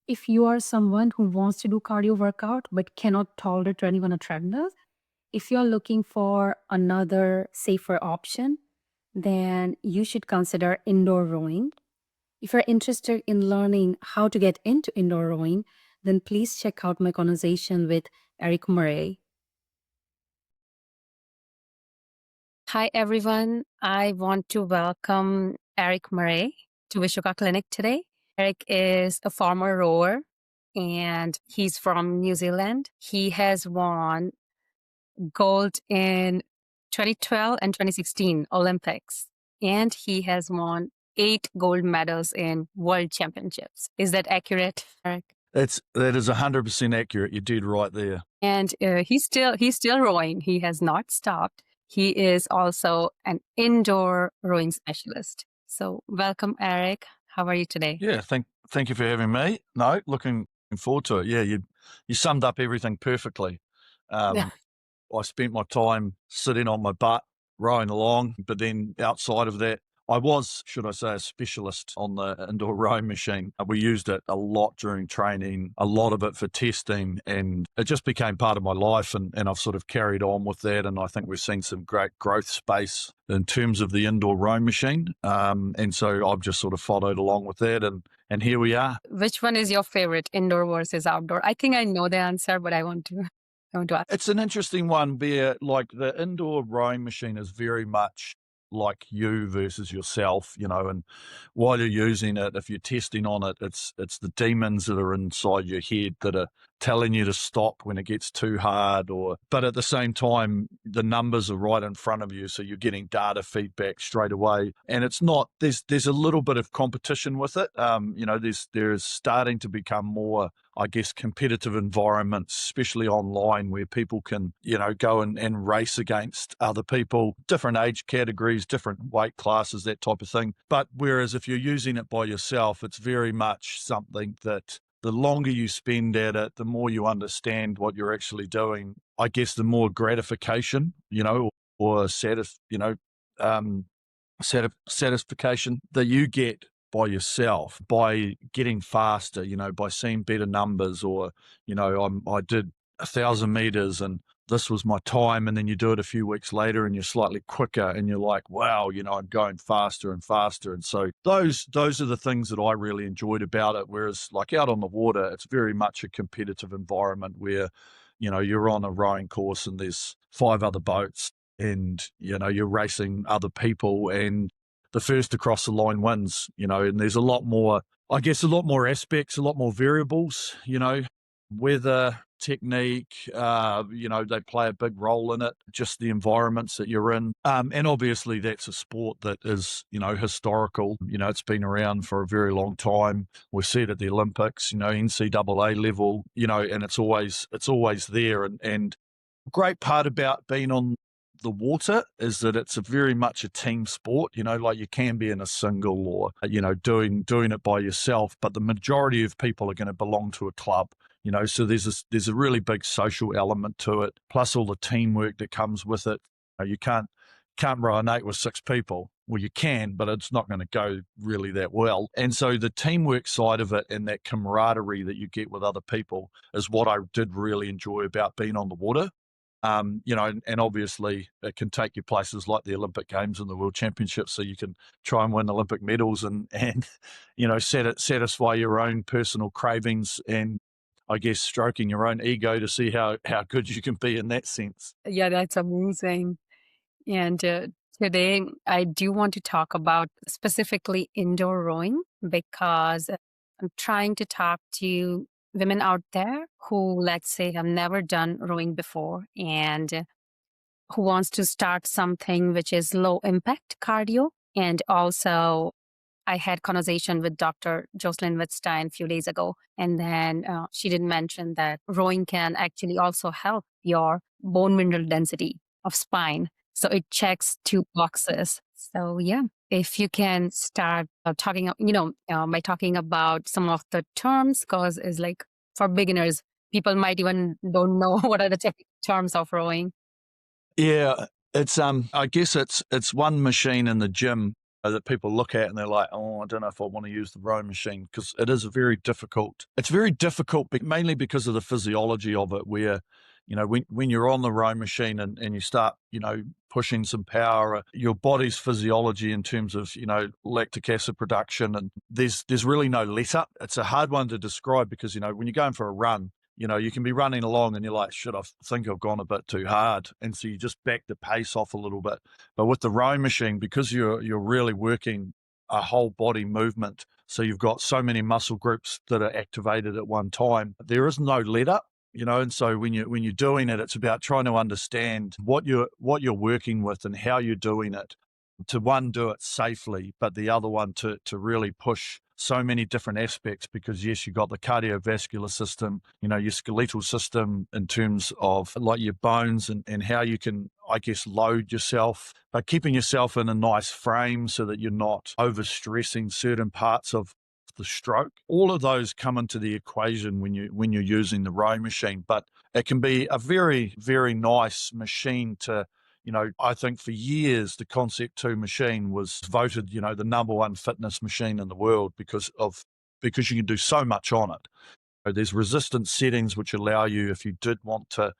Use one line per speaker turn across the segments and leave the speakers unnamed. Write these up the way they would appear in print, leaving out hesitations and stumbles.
If you are someone who wants to do cardio workout but cannot tolerate running on a treadmill, if you're looking for another safer option, then you should consider indoor rowing. If you're interested in learning how to get into indoor rowing, then please check out my conversation with Eric Murray. Hi, everyone. I want to welcome Eric Murray to Vishoka Clinic today. Eric is a former rower and he's from New Zealand. He has won gold in 2012 and 2016 Olympics, and he has won 8 gold medals in world championships. Is that accurate, Eric?
That is 100% accurate. You did right there.
And he's still rowing. He has not stopped. He is also an indoor rowing specialist. So welcome, Eric. How are you today?
Yeah, thank you for having me. No, looking forward to it. Yeah, you summed up everything perfectly. I spent my time sitting on my butt, rowing along, but then outside of that, I was, should I say, a specialist on the indoor rowing machine. We used it a lot during training, a lot of it for testing, and it just became part of my life, and I've sort of carried on with that, and I think we've seen some great growth space in terms of the indoor rowing machine, and so I've just sort of followed along with that, and here we are.
Which one is your favorite, indoor versus outdoor? I think I know the answer, but I want to ask.
It's an interesting one where, like, the indoor rowing machine is very much like you versus yourself, and while you're using it, if you're testing on it, it's the demons that are inside your head that are telling you to stop when it gets too hard, but at the same time, the numbers are right in front of you, so you're getting data feedback straight away. And it's not, there's a little bit of competition with it. There's starting to become more, I guess, competitive environments, especially online, where people can, go and race against other people, different age categories, different weight classes, that type of thing. But whereas if you're using it by yourself, it's very much something that the longer you spend at it, the more you understand what you're actually doing. I guess the more gratification, or satisfaction that you get by yourself, by getting faster, by seeing better numbers, or, I did 1,000 meters and this was my time, and then you do it a few weeks later and you're slightly quicker and you're like, wow, I'm going faster and faster. And so those are the things that I really enjoyed about it. Whereas, like, out on the water, it's very much a competitive environment where, you're on a rowing course and there's 5 other boats and, you're racing other people, and the first across the line wins, and there's a lot more aspects, a lot more variables, weather, technique, they play a big role in it, just the environments that you're in. And obviously that's a sport that is, historical. It's been around for a very long time. We see it at the Olympics, NCAA level, and it's always there. And great part about being on the water is that it's very much a team sport, like you can be in a single or, doing it by yourself, but the majority of people are going to belong to a club, so there's a really big social element to it, plus all the teamwork that comes with it. You can't row an 8 with 6 people. Well, you can, but it's not going to go really that well. And so the teamwork side of it and that camaraderie that you get with other people is what I did really enjoy about being on the water. And obviously it can take you places like the Olympic Games and the World Championships, so you can try and win Olympic medals and satisfy your own personal cravings and, I guess, stroking your own ego to see how good you can be in that sense.
Yeah, that's amazing. And today I do want to talk about specifically indoor rowing, because I'm trying to talk to women out there who, let's say, have never done rowing before and who wants to start something which is low impact cardio. And also I had conversation with Dr. Jocelyn Wittstein a few days ago, and then she did mention that rowing can actually also help your bone mineral density of spine. So it checks 2 boxes. So yeah, if you can start talking, by talking about some of the terms, because it's like for beginners, people might even don't know what are the technical terms of rowing.
Yeah, it's I guess it's one machine in the gym that people look at and they're like, oh, I don't know if I want to use the rowing machine, because it is it's very difficult, mainly because of the physiology of it, where, when you're on the rowing machine and you start, pushing some power, your body's physiology in terms of, lactic acid production, and there's really no let up. It's a hard one to describe because, when you're going for a run, you can be running along and you're like, shit, I think I've gone a bit too hard. And so you just back the pace off a little bit. But with the rowing machine, because you're really working a whole body movement, so you've got so many muscle groups that are activated at one time, there is no let up. And so when you're doing it, it's about trying to understand what you're working with and how you're doing it, to one, do it safely, but the other one to really push so many different aspects, because yes, you've got the cardiovascular system, your skeletal system in terms of like your bones and how you can, I guess, load yourself, but keeping yourself in a nice frame so that you're not overstressing certain parts of the stroke. All of those come into the equation when you're using the rowing machine, but it can be a very, very nice machine to, I think for years, the Concept 2 machine was voted, the number one fitness machine in the world because you can do so much on it. There's resistance settings which allow you, if you did want to,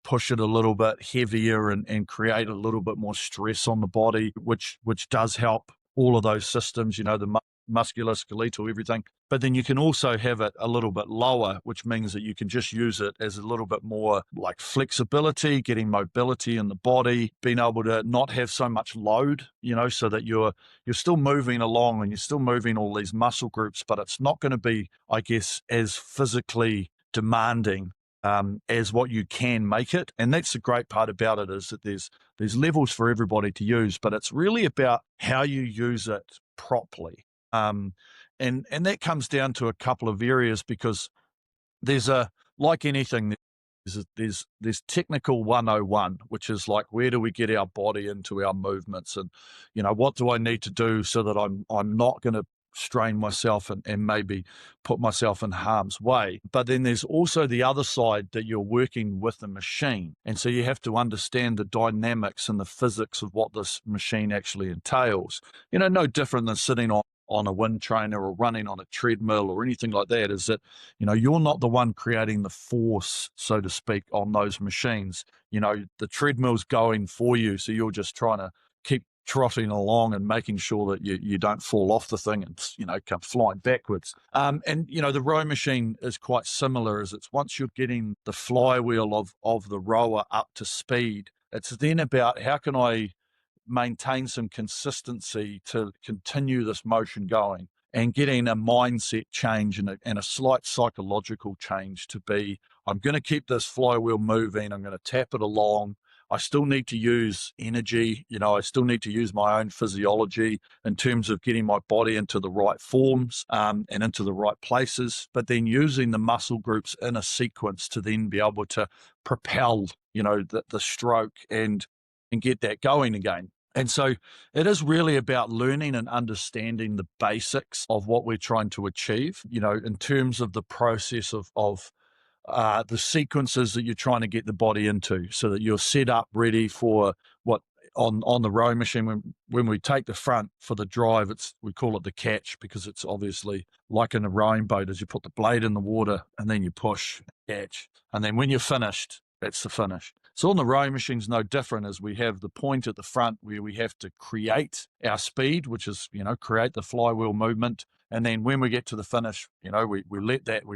push it a little bit heavier and create a little bit more stress on the body, which does help all of those systems, the muscular, skeletal, everything. But then you can also have it a little bit lower, which means that you can just use it as a little bit more like flexibility, getting mobility in the body, being able to not have so much load, so that you're still moving along and you're still moving all these muscle groups, but it's not going to be, I guess, as physically demanding as what you can make it. And that's the great part about it, is that there's levels for everybody to use, but it's really about how you use it properly. And that comes down to a couple of areas, because like anything, there's technical 101, which is like, where do we get our body into our movements, and what do I need to do so that I'm not going to strain myself and maybe put myself in harm's way. But then there's also the other side, that you're working with the machine, and so you have to understand the dynamics and the physics of what this machine actually entails. No different than sitting on a wind trainer or running on a treadmill or anything like that, is that, you're not the one creating the force, so to speak, on those machines. The treadmill's going for you, so you're just trying to keep trotting along and making sure that you don't fall off the thing and, come flying backwards. And, the rowing machine is quite similar, as it's once you're getting the flywheel of the rower up to speed, it's then about how can I maintain some consistency to continue this motion going, and getting a mindset change and a slight psychological change to be, I'm going to keep this flywheel moving. I'm going to tap it along. I still need to use energy. I still need to use my own physiology in terms of getting my body into the right forms and into the right places, but then using the muscle groups in a sequence to then be able to propel, the stroke and get that going again. And so it is really about learning and understanding the basics of what we're trying to achieve, in terms of the process of the sequences that you're trying to get the body into, so that you're set up ready for what on the rowing machine. When we take the front for the drive, we call it the catch, because it's obviously like in a rowing boat, as you put the blade in the water and then you push, catch. And then when you're finished, that's the finish. So on the rowing machine's no different, as we have the point at the front where we have to create our speed, which is, create the flywheel movement. And then when we get to the finish, we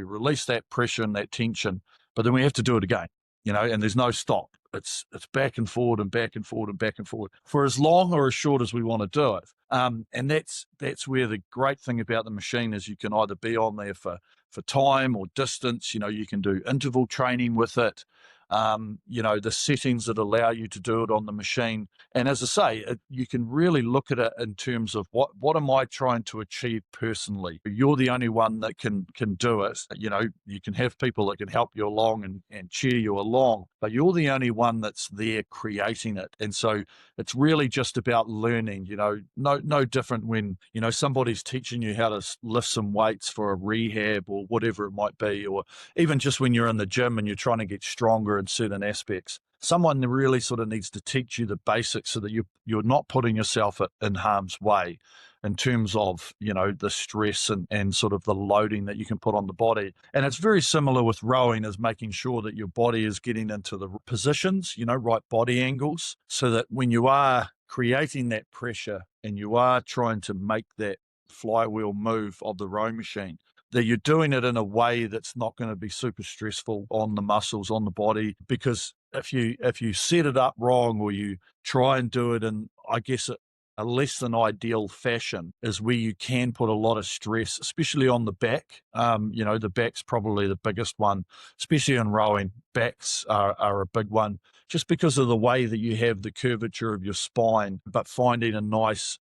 release that pressure and that tension, but then we have to do it again, and there's no stop. It's back and forward and back and forward and back and forward for as long or as short as we want to do it. And that's where the great thing about the machine is, you can either be on there for time or distance. You can do interval training with it. The settings that allow you to do it on the machine. And as I say, you can really look at it in terms of what am I trying to achieve personally? You're the only one that can do it. You can have people that can help you along and cheer you along, but you're the only one that's there creating it. And so it's really just about learning, no different when, somebody's teaching you how to lift some weights for a rehab or whatever it might be, or even just when you're in the gym and you're trying to get stronger in certain aspects. Someone really sort of needs to teach you the basics so that you're not putting yourself in harm's way in terms of, the stress and sort of the loading that you can put on the body. And it's very similar with rowing, is making sure that your body is getting into the positions, right body angles, so that when you are creating that pressure and you are trying to make that flywheel move of the rowing machine, that you're doing it in a way that's not going to be super stressful on the muscles, on the body. Because if you set it up wrong, or you try and do it in, I guess, a less than ideal fashion, is where you can put a lot of stress, especially on the back. The back's probably the biggest one, especially in rowing. Backs are a big one, just because of the way that you have the curvature of your spine, but finding a nice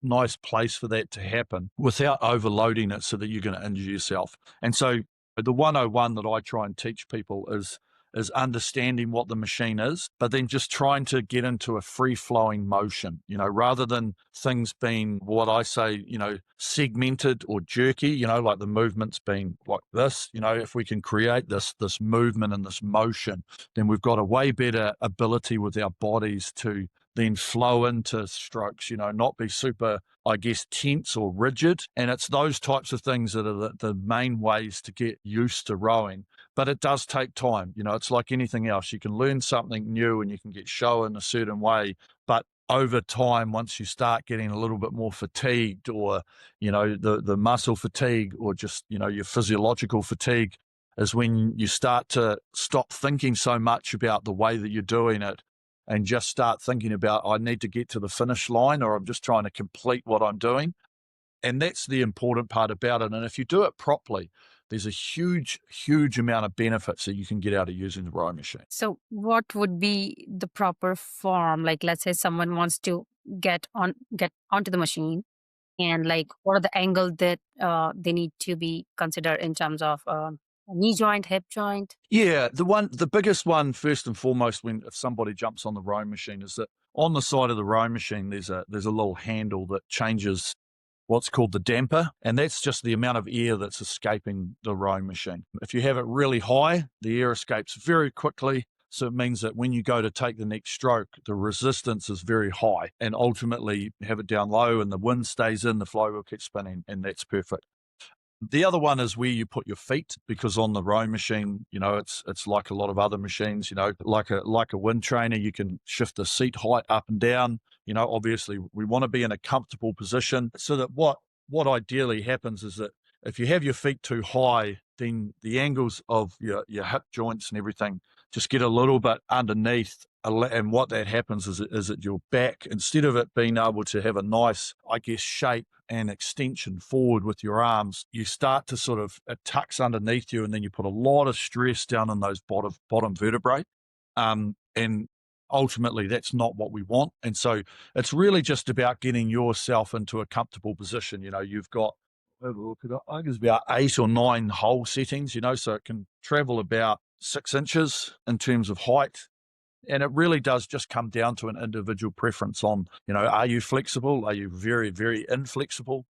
place for that to happen without overloading it so that you're going to injure yourself. And so the 101 that I try and teach people is understanding what the machine is, but then just trying to get into a free-flowing motion, rather than things being, what I say, segmented or jerky, like the movements being like this. If we can create this movement and this motion, then we've got a way better ability with our bodies to then flow into strokes, not be super, I guess, tense or rigid. And it's those types of things that are the main ways to get used to rowing. But it does take time. It's like anything else. You can learn something new and you can get shown a certain way. But over time, once you start getting a little bit more fatigued, or, the muscle fatigue, or just, your physiological fatigue, is when you start to stop thinking so much about the way that you're doing it and just start thinking about, I need to get to the finish line, or I'm just trying to complete what I'm doing. And that's the important part about it. And if you do it properly, there's a huge, huge amount of benefits that you can get out of using the rowing machine.
So what would be the proper form? Like, let's say someone wants to get onto the machine, and like, what are the angles that they need to be considered in terms of knee joint, hip joint?
Yeah, the biggest one, first and foremost, if somebody jumps on the rowing machine, is that on the side of the rowing machine, there's a little handle that changes what's called the damper, and that's just the amount of air that's escaping the rowing machine. If you have it really high, the air escapes very quickly. So it means that when you go to take the next stroke, the resistance is very high, and ultimately you have it down low and the wind stays in, the flywheel keeps spinning, and that's perfect. The other one is where you put your feet, because on the rowing machine, it's like a lot of other machines, like a wind trainer, you can shift the seat height up and down. Obviously we want to be in a comfortable position, so that what ideally happens is that if you have your feet too high, then the angles of your hip joints and everything just get a little bit underneath. And what that happens is that your back, instead of it being able to have a nice, I guess, shape and extension forward with your arms, you start to sort of, it tucks underneath you, and then you put a lot of stress down in those bottom vertebrae. And ultimately that's not what we want. And so it's really just about getting yourself into a comfortable position. You've got, I think it's about 8 or 9 hole settings, so it can travel about 6 inches in terms of height. And it really does just come down to an individual preference on, are you flexible? Are you very, very inflexible?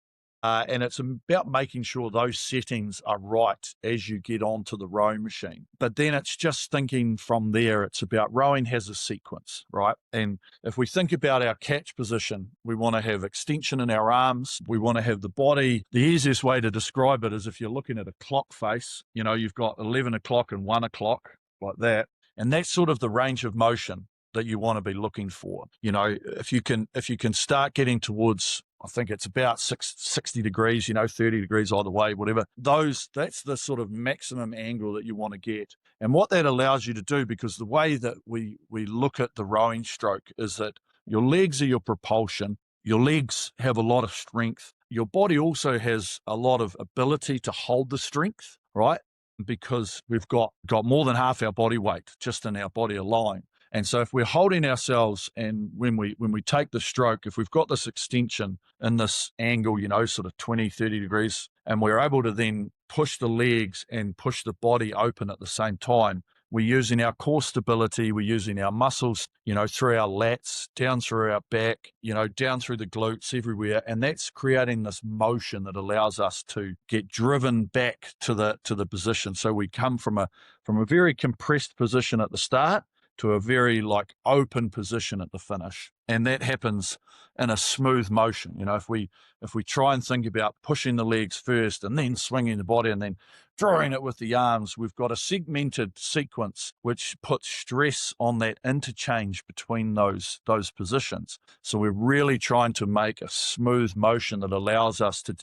And it's about making sure those settings are right as you get onto the rowing machine. But then it's just thinking from there, it's about rowing has a sequence, right? And if we think about our catch position, we want to have extension in our arms. We want to have the body. The easiest way to describe it is if you're looking at a clock face, you've got 11 o'clock and 1 o'clock, like that. And that's sort of the range of motion that you want to be looking for. If you can start getting towards, I think it's about 60 degrees, 30 degrees either way, whatever. That's the sort of maximum angle that you want to get. And what that allows you to do, because the way that we look at the rowing stroke is that your legs are your propulsion. Your legs have a lot of strength. Your body also has a lot of ability to hold the strength, right? Because we've got more than half our body weight just in our body alone. And so if we're holding ourselves, and when we take the stroke, if we've got this extension in this angle, sort of 20, 30 degrees, and we're able to then push the legs and push the body open at the same time, we're using our core stability, we're using our muscles, through our lats, down through our back, down through the glutes, everywhere. And that's creating this motion that allows us to get driven back to the position. So we come from a very compressed position at the start to a very open position at the finish. And that happens in a smooth motion. If we try and think about pushing the legs first and then swinging the body and then drawing it with the arms, we've got a segmented sequence which puts stress on that interchange between those positions. So we're really trying to make a smooth motion that allows us to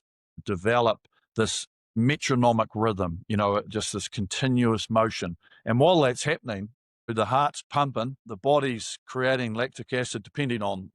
develop this metronomic rhythm, just this continuous motion. And while that's happening, the heart's pumping, the body's creating lactic acid, depending on,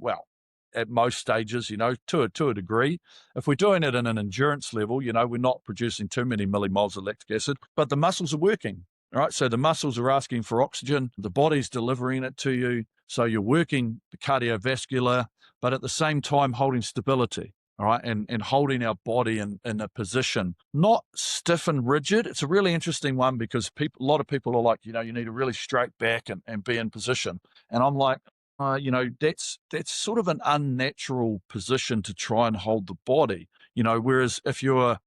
at most stages, to a degree. If we're doing it in an endurance level, we're not producing too many millimoles of lactic acid, but the muscles are working, right? So the muscles are asking for oxygen, the body's delivering it to you. So you're working the cardiovascular, but at the same time holding stability. All right, and holding our body in a position, not stiff and rigid. It's a really interesting one because a lot of people are like, you need a really straight back and be in position. And I'm like, that's sort of an unnatural position to try and hold the body. Whereas if you're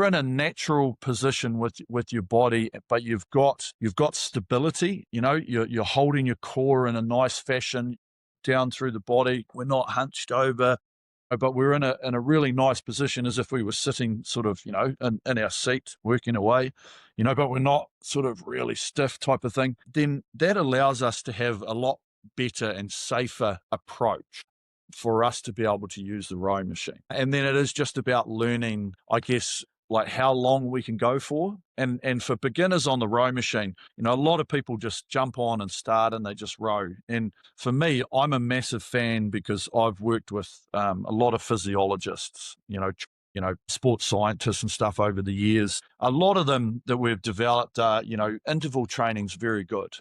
in a natural position with your body, but you've got stability, you're holding your core in a nice fashion down through the body. We're not hunched over, but we're in a really nice position as if we were sitting sort of, in our seat working away, but we're not sort of really stiff type of thing. Then that allows us to have a lot better and safer approach for us to be able to use the rowing machine. And then it is just about learning, I guess, how long we can go for. And for beginners on the row machine, a lot of people just jump on and start and they just row. And for me, I'm a massive fan because I've worked with a lot of physiologists, sports scientists and stuff over the years. A lot of them that we've developed are, interval training's very good,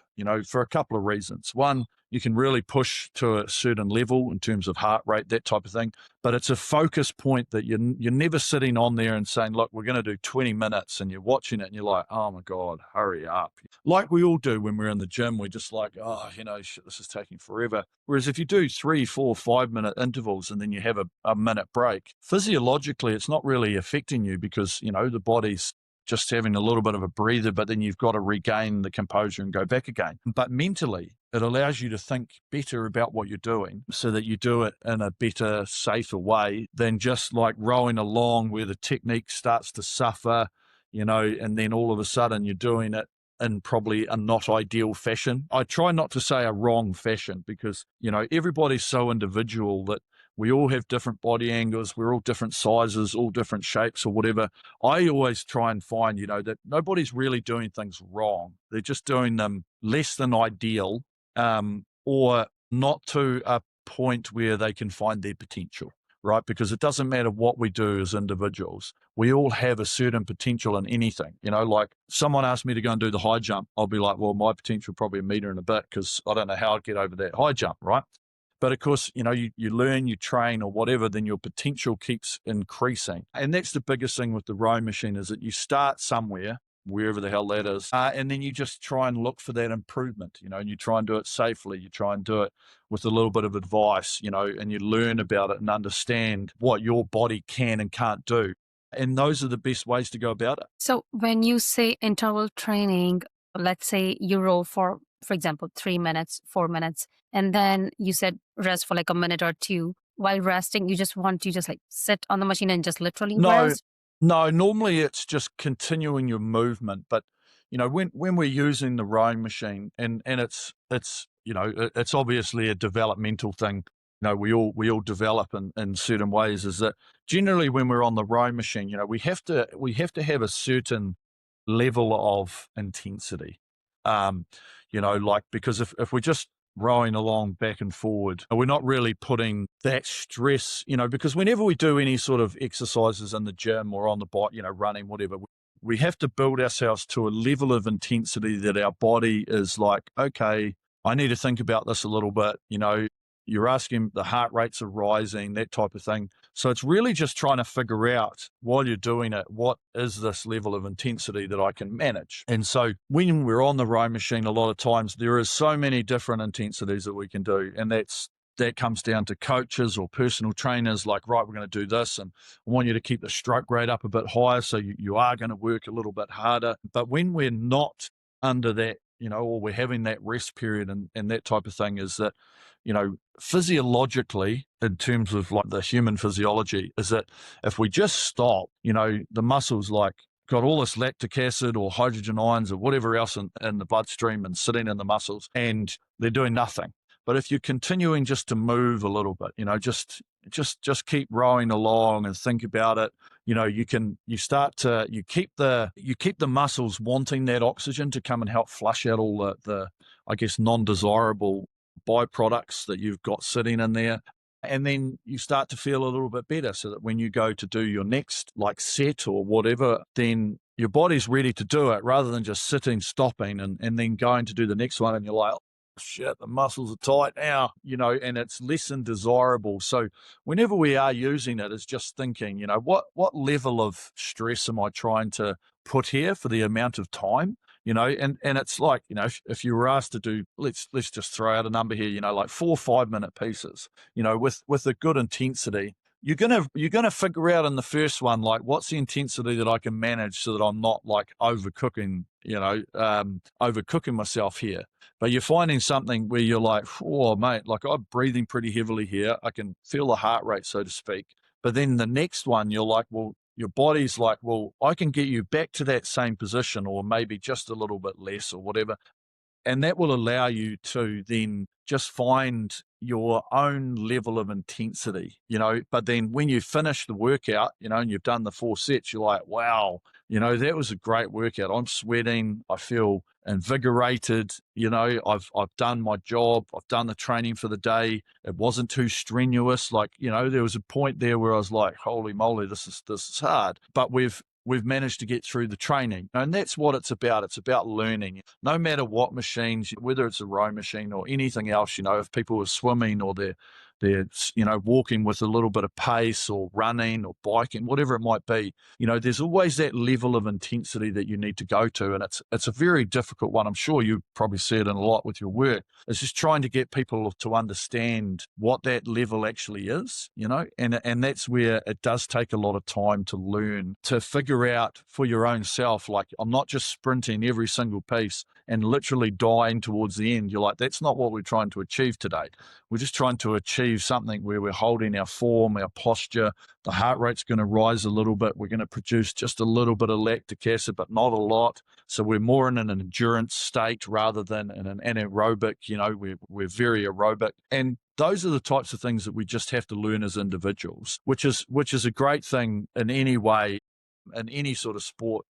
for a couple of reasons. One, you can really push to a certain level in terms of heart rate, that type of thing. But it's a focus point that you're never sitting on there and saying, look, we're going to do 20 minutes and you're watching it and you're like, oh my God, hurry up. Like we all do when we're in the gym, we're just like, oh, shit, this is taking forever. Whereas if you do 3, 4, 5-minute intervals and then you have a minute break, physiologically, it's not really affecting you because, the body's just having a little bit of a breather, but then you've got to regain the composure and go back again. But mentally, it allows you to think better about what you're doing so that you do it in a better, safer way than just like rowing along where the technique starts to suffer, and then all of a sudden you're doing it in probably a not ideal fashion. I try not to say a wrong fashion because, everybody's so individual that we all have different body angles. We're all different sizes, all different shapes or whatever. I always try and find, that nobody's really doing things wrong. They're just doing them less than ideal, or not to a point where they can find their potential, right? Because it doesn't matter what we do as individuals. We all have a certain potential in anything. Like someone asked me to go and do the high jump. I'll be like, well, my potential probably a meter and a bit because I don't know how I'd get over that high jump, right? But of course, you learn, you train or whatever, then your potential keeps increasing. And that's the biggest thing with the rowing machine is that you start somewhere, wherever the hell that is, and then you just try and look for that improvement, and you try and do it safely. You try and do it with a little bit of advice, and you learn about it and understand what your body can and can't do. And those are the best ways to go about it.
So when you say interval training, let's say you row for example, 3 minutes, 4 minutes, and then you said rest for like a minute or two. While resting, you just want to just like sit on the machine and just literally rest?
No, normally it's just continuing your movement. But, when we're using the rowing machine and it's it's obviously a developmental thing. We all develop in certain ways is that generally when we're on the rowing machine, we have to have a certain level of intensity. Because if we're just rowing along back and forward, we're not really putting that stress, because whenever we do any sort of exercises in the gym or on the bike, running, whatever, we have to build ourselves to a level of intensity that our body is like, okay, I need to think about this a little bit, you're asking, the heart rates are rising, that type of thing. So it's really just trying to figure out while you're doing it, what is this level of intensity that I can manage? And so when we're on the rowing machine, a lot of times there is so many different intensities that we can do. And that comes down to coaches or personal trainers like, right, we're going to do this. And I want you to keep the stroke rate up a bit higher. So you are going to work a little bit harder. But when we're not under that, or we're having that rest period and that type of thing, is that, physiologically, in terms of like the human physiology, is that if we just stop, the muscles like got all this lactic acid or hydrogen ions or whatever else in the bloodstream and sitting in the muscles, and they're doing nothing. But if you're continuing just to move a little bit, just keep rowing along and think about it. You keep the muscles wanting that oxygen to come and help flush out all the I guess, non-desirable byproducts that you've got sitting in there. And then you start to feel a little bit better, so that when you go to do your next like set or whatever, then your body's ready to do it, rather than just sitting, stopping, and then going to do the next one. And you're like, oh, shit, the muscles are tight now, and it's less than desirable. So whenever we are using it, it's just thinking, what level of stress am I trying to put here for the amount of time? And it's like, if you were asked to do, let's just throw out a number here, like 4 or 5 minute pieces, with a good intensity, you're gonna figure out in the first one, like, what's the intensity that I can manage so that I'm not like overcooking, overcooking myself here. But you're finding something where you're like, oh mate, like I'm breathing pretty heavily here. I can feel the heart rate, so to speak. But then the next one, you're like, well, your body's like, well, I can get you back to that same position, or maybe just a little bit less or whatever. And that will allow you to then just find your own level of intensity, but then when you finish the workout, and you've done the 4 sets, you're like, wow, that was a great workout. I'm sweating. I feel invigorated. I've done my job. I've done the training for the day. It wasn't too strenuous. Like, there was a point there where I was like, holy moly, this is hard, but we've managed to get through the training. And that's what it's about. It's about learning. No matter what machines, whether it's a row machine or anything else, if people are swimming or they're walking with a little bit of pace, or running or biking, whatever it might be, there's always that level of intensity that you need to go to. And it's a very difficult one. I'm sure you probably see it in a lot with your work. It's just trying to get people to understand what that level actually is, and that's where it does take a lot of time to learn, to figure out for your own self, like, I'm not just sprinting every single piece and literally dying towards the end. You're like, that's not what we're trying to achieve today. We're just trying to achieve something where we're holding our form, our posture, the heart rate's going to rise a little bit. We're going to produce just a little bit of lactic acid, but not a lot. So we're more in an endurance state rather than in an anaerobic, we're very aerobic. And those are the types of things that we just have to learn as individuals, which is a great thing in any way, in any sort of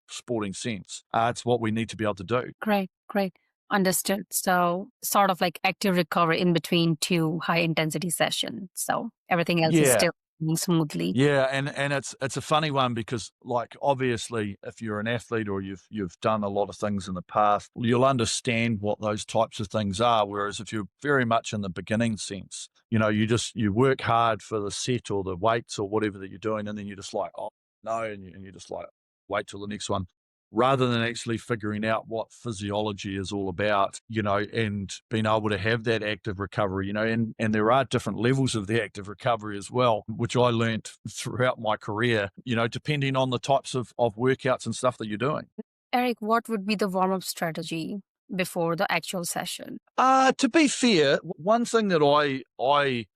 sporting sense. It's what we need to be able to do.
Great, great. Understood. So sort of like active recovery in between 2 high intensity sessions. So everything else is
Yeah.
still moving smoothly.
Yeah, and it's a funny one, because like, obviously if you're an athlete or you've done a lot of things in the past, you'll understand what those types of things are. Whereas if you're very much in the beginning sense, you work hard for the set or the weights or whatever that you're doing, and then you're just like, oh no, and you're just like, wait till the next one, rather than actually figuring out what physiology is all about, and being able to have that active recovery, and there are different levels of the active recovery as well, which I learned throughout my career, depending on the types of workouts and stuff that you're doing.
Eric, what would be the warm-up strategy before the actual session?
To be fair, one thing that I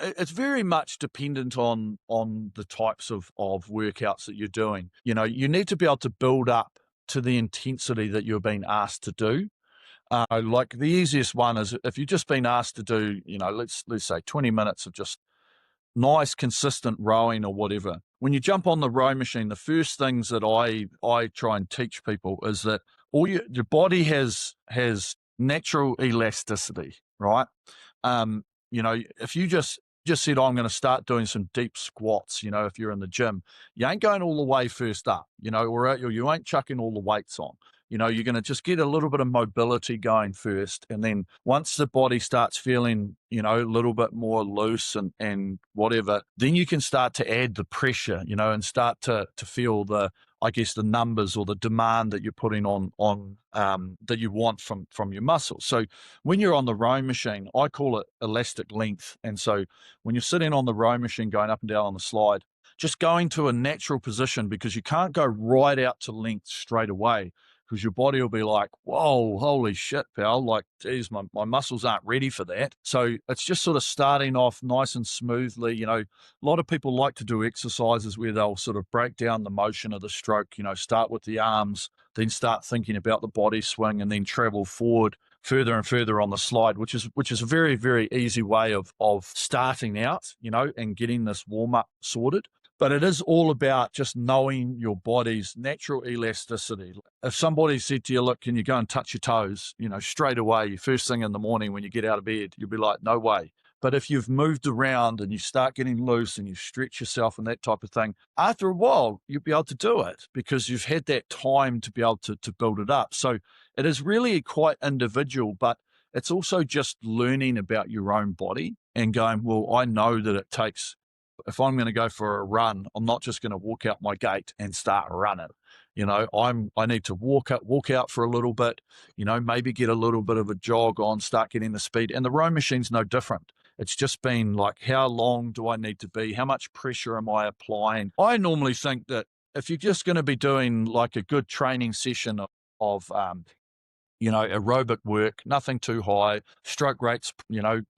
it's very much dependent on the types of workouts that you're doing. You need to be able to build up to the intensity that you're being asked to do. Like, the easiest one is if you've just been asked to do, let's say 20 minutes of just nice, consistent rowing or whatever. When you jump on the row machine, the first things that I try and teach people is that your body has natural elasticity, right? If you just said, I'm going to start doing some deep squats, if you're in the gym, you ain't going all the way first up, or you ain't chucking all the weights on. You're going to just get a little bit of mobility going first. And then once the body starts feeling, a little bit more loose and whatever, then you can start to add the pressure, and start to feel I guess the numbers or the demand that you're putting on that you want from your muscles. So when you're on the rowing machine, I call it elastic length. And so when you're sitting on the rowing machine going up and down on the slide, just going to a natural position, because you can't go right out to length straight away, because your body will be like, whoa, holy shit, pal, like, geez, my muscles aren't ready for that. So it's just sort of starting off nice and smoothly. A lot of people like to do exercises where they'll sort of break down the motion of the stroke, start with the arms, then start thinking about the body swing, and then travel forward further and further on the slide, which is a very, very easy way of starting out, and getting this warm up sorted. But it is all about just knowing your body's natural elasticity. If somebody said to you, look, can you go and touch your toes, straight away, first thing in the morning when you get out of bed, you'll be like, no way. But if you've moved around and you start getting loose and you stretch yourself and that type of thing, after a while, you'll be able to do it because you've had that time to be able to build it up. So it is really quite individual, but it's also just learning about your own body and going, well, I know that it takes, if I'm going to go for a run, I'm not just going to walk out my gate and start running. I need to walk out for a little bit, maybe get a little bit of a jog on, start getting the speed. And the row machine's no different. It's just been like, how long do I need to be? How much pressure am I applying? I normally think that if you're just going to be doing like a good training session of aerobic work, nothing too high, stroke rates,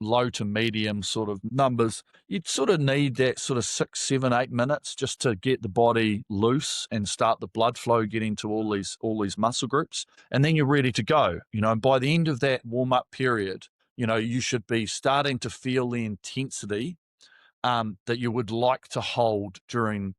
low to medium sort of numbers. You'd sort of need that sort of 6, 7, 8 minutes just to get the body loose and start the blood flow getting to all these muscle groups. And then you're ready to go, and by the end of that warm up period, you should be starting to feel the intensity that you would like to hold during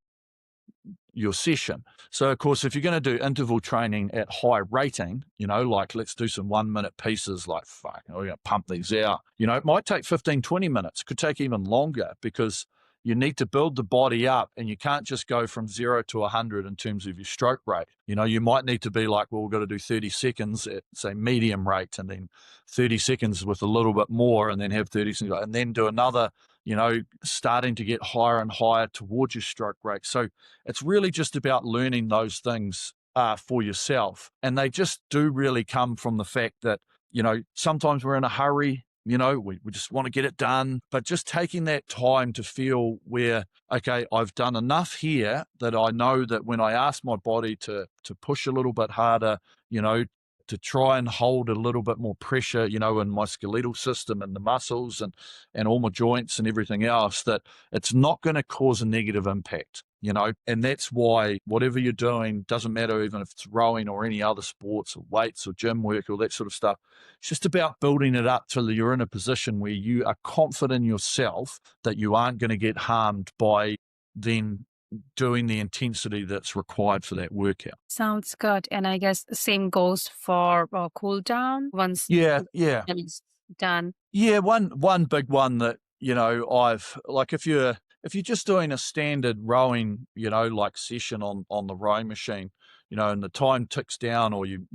your session. So of course, if you're going to do interval training at high rating, like let's do some 1 minute pieces, like fuck, we're going to pump these out, it might take 15, 20 minutes, could take even longer, because you need to build the body up, and you can't just go from 0 to 100 in terms of your stroke rate. You might need to be like, well, we've got to do 30 seconds at, say, medium rate, and then 30 seconds with a little bit more, and then have 30 seconds, and then do another, starting to get higher and higher towards your stroke rate. So it's really just about learning those things for yourself. And they just do really come from the fact that, sometimes we're in a hurry, we just want to get it done, but just taking that time to feel where, okay, I've done enough here that I know that when I ask my body to push a little bit harder, to try and hold a little bit more pressure, in my skeletal system and the muscles and all my joints and everything else, that it's not going to cause a negative impact, and that's why whatever you're doing, doesn't matter even if it's rowing or any other sports or weights or gym work or that sort of stuff. It's just about building it up till you're in a position where you are confident in yourself that you aren't going to get harmed by then doing the intensity that's required for that workout.
Sounds good. And I guess the same goes for cool down once
Yeah,
the
yeah.
session is done.
Yeah, one big one that, I've, like, if you're just doing a standard rowing, like session on the rowing machine, and the time ticks down, or you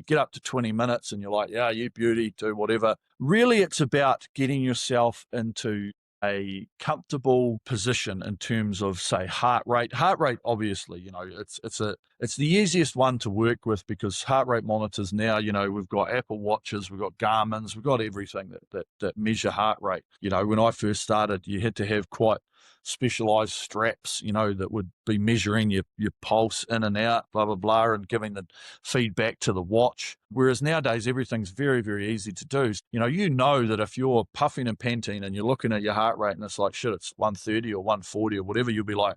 get up to 20 minutes and you're like, yeah, you beauty, do whatever. Really, it's about getting yourself into a comfortable position in terms of, say, heart rate. Heart rate, obviously, it's the easiest one to work with, because heart rate monitors now, we've got Apple Watches, we've got Garmin's, we've got everything that measure heart rate. When I first started, you had to have quite specialized straps, that would be measuring your pulse in and out, blah, blah, blah, and giving the feedback to the watch. Whereas nowadays, everything's very, very easy to do. That if you're puffing and panting and you're looking at your heart rate and it's like, shit, it's 130 or 140 or whatever, you'll be like,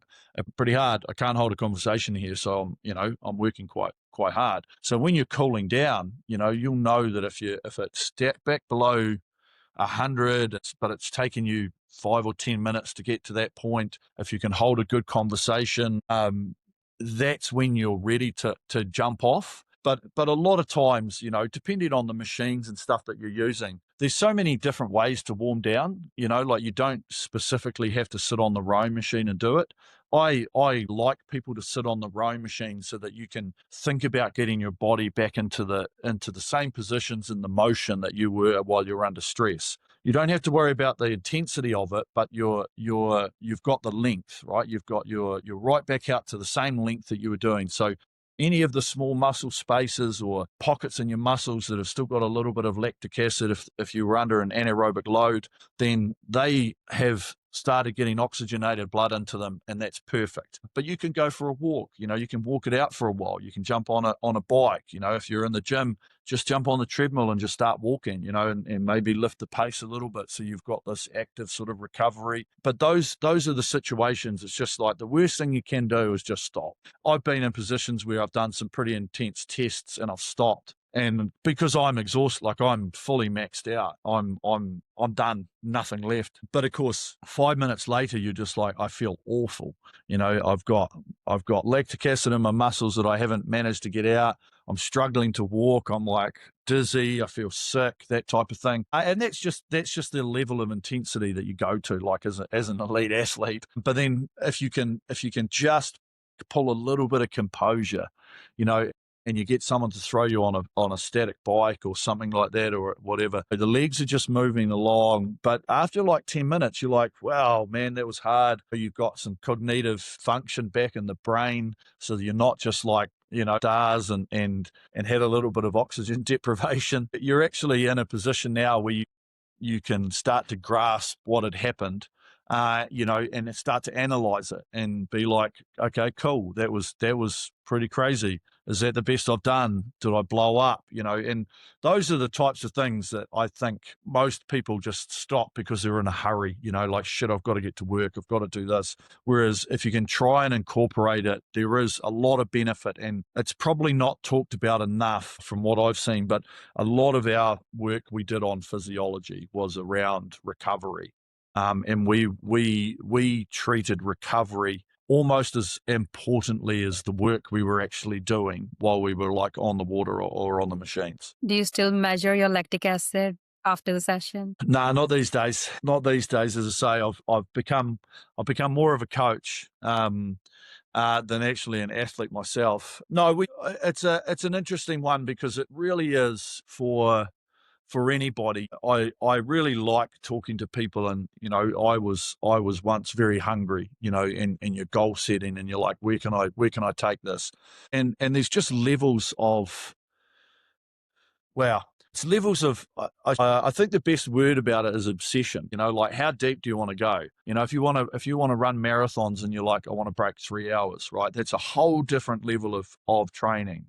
pretty hard. I can't hold a conversation here. So I'm working quite hard. So when you're cooling down, you'll know that if it's stepped back below 100, but it's taken you 5 or 10 minutes to get to that point, if you can hold a good conversation, that's when you're ready to jump off. But a lot of times, depending on the machines and stuff that you're using, there's so many different ways to warm down. Like you don't specifically have to sit on the rowing machine and do it. I like people to sit on the rowing machine so that you can think about getting your body back into the same positions in the motion that you were while you're under stress. You don't have to worry about the intensity of it, but you've got the length, right? You're right back out to the same length that you were doing. So any of the small muscle spaces or pockets in your muscles that have still got a little bit of lactic acid, if you were under an anaerobic load, then they have started getting oxygenated blood into them, and that's perfect. But you can go for a walk, you can walk it out for a while. You can jump on a bike, if you're in the gym, just jump on the treadmill and just start walking, and maybe lift the pace a little bit so you've got this active sort of recovery. But those are the situations. It's just like the worst thing you can do is just stop. I've been in positions where I've done some pretty intense tests and I've stopped. And because I'm exhausted, like I'm fully maxed out, I'm done, nothing left. But of course, 5 minutes later, you're just like, I feel awful. I've got lactic acid in my muscles that I haven't managed to get out. I'm struggling to walk. I'm like dizzy. I feel sick, that type of thing. And that's just the level of intensity that you go to, like as an elite athlete. But then if you can just pull a little bit of composure, and you get someone to throw you on a static bike or something like that or whatever, the legs are just moving along. But after like 10 minutes, you're like, wow, man, that was hard. You've got some cognitive function back in the brain, so that you're not just like, stars and had a little bit of oxygen deprivation. You're actually in a position now where you can start to grasp what had happened, and start to analyze it and be like, okay, cool. That was pretty crazy. Is that the best I've done? Did I blow up? And those are the types of things that I think most people just stop because they're in a hurry, like, shit, I've got to get to work. I've got to do this. Whereas if you can try and incorporate it, there is a lot of benefit, and it's probably not talked about enough from what I've seen, but a lot of our work we did on physiology was around recovery. And we treated recovery almost as importantly as the work we were actually doing while we were like on the water or on the machines.
Do you still measure your lactic acid after the session?
No, not these days. Not these days. As I say, I've become more of a coach than actually an athlete myself. No, it's an interesting one because it really is for anybody. I really like talking to people, and I was once very hungry, and you're goal setting and you're like, where can I take this? And there's just levels of, wow, it's levels of, I think the best word about it is obsession. Like, how deep do you want to go? If you want to run marathons and you're like, I want to break 3 hours, right? That's a whole different level of training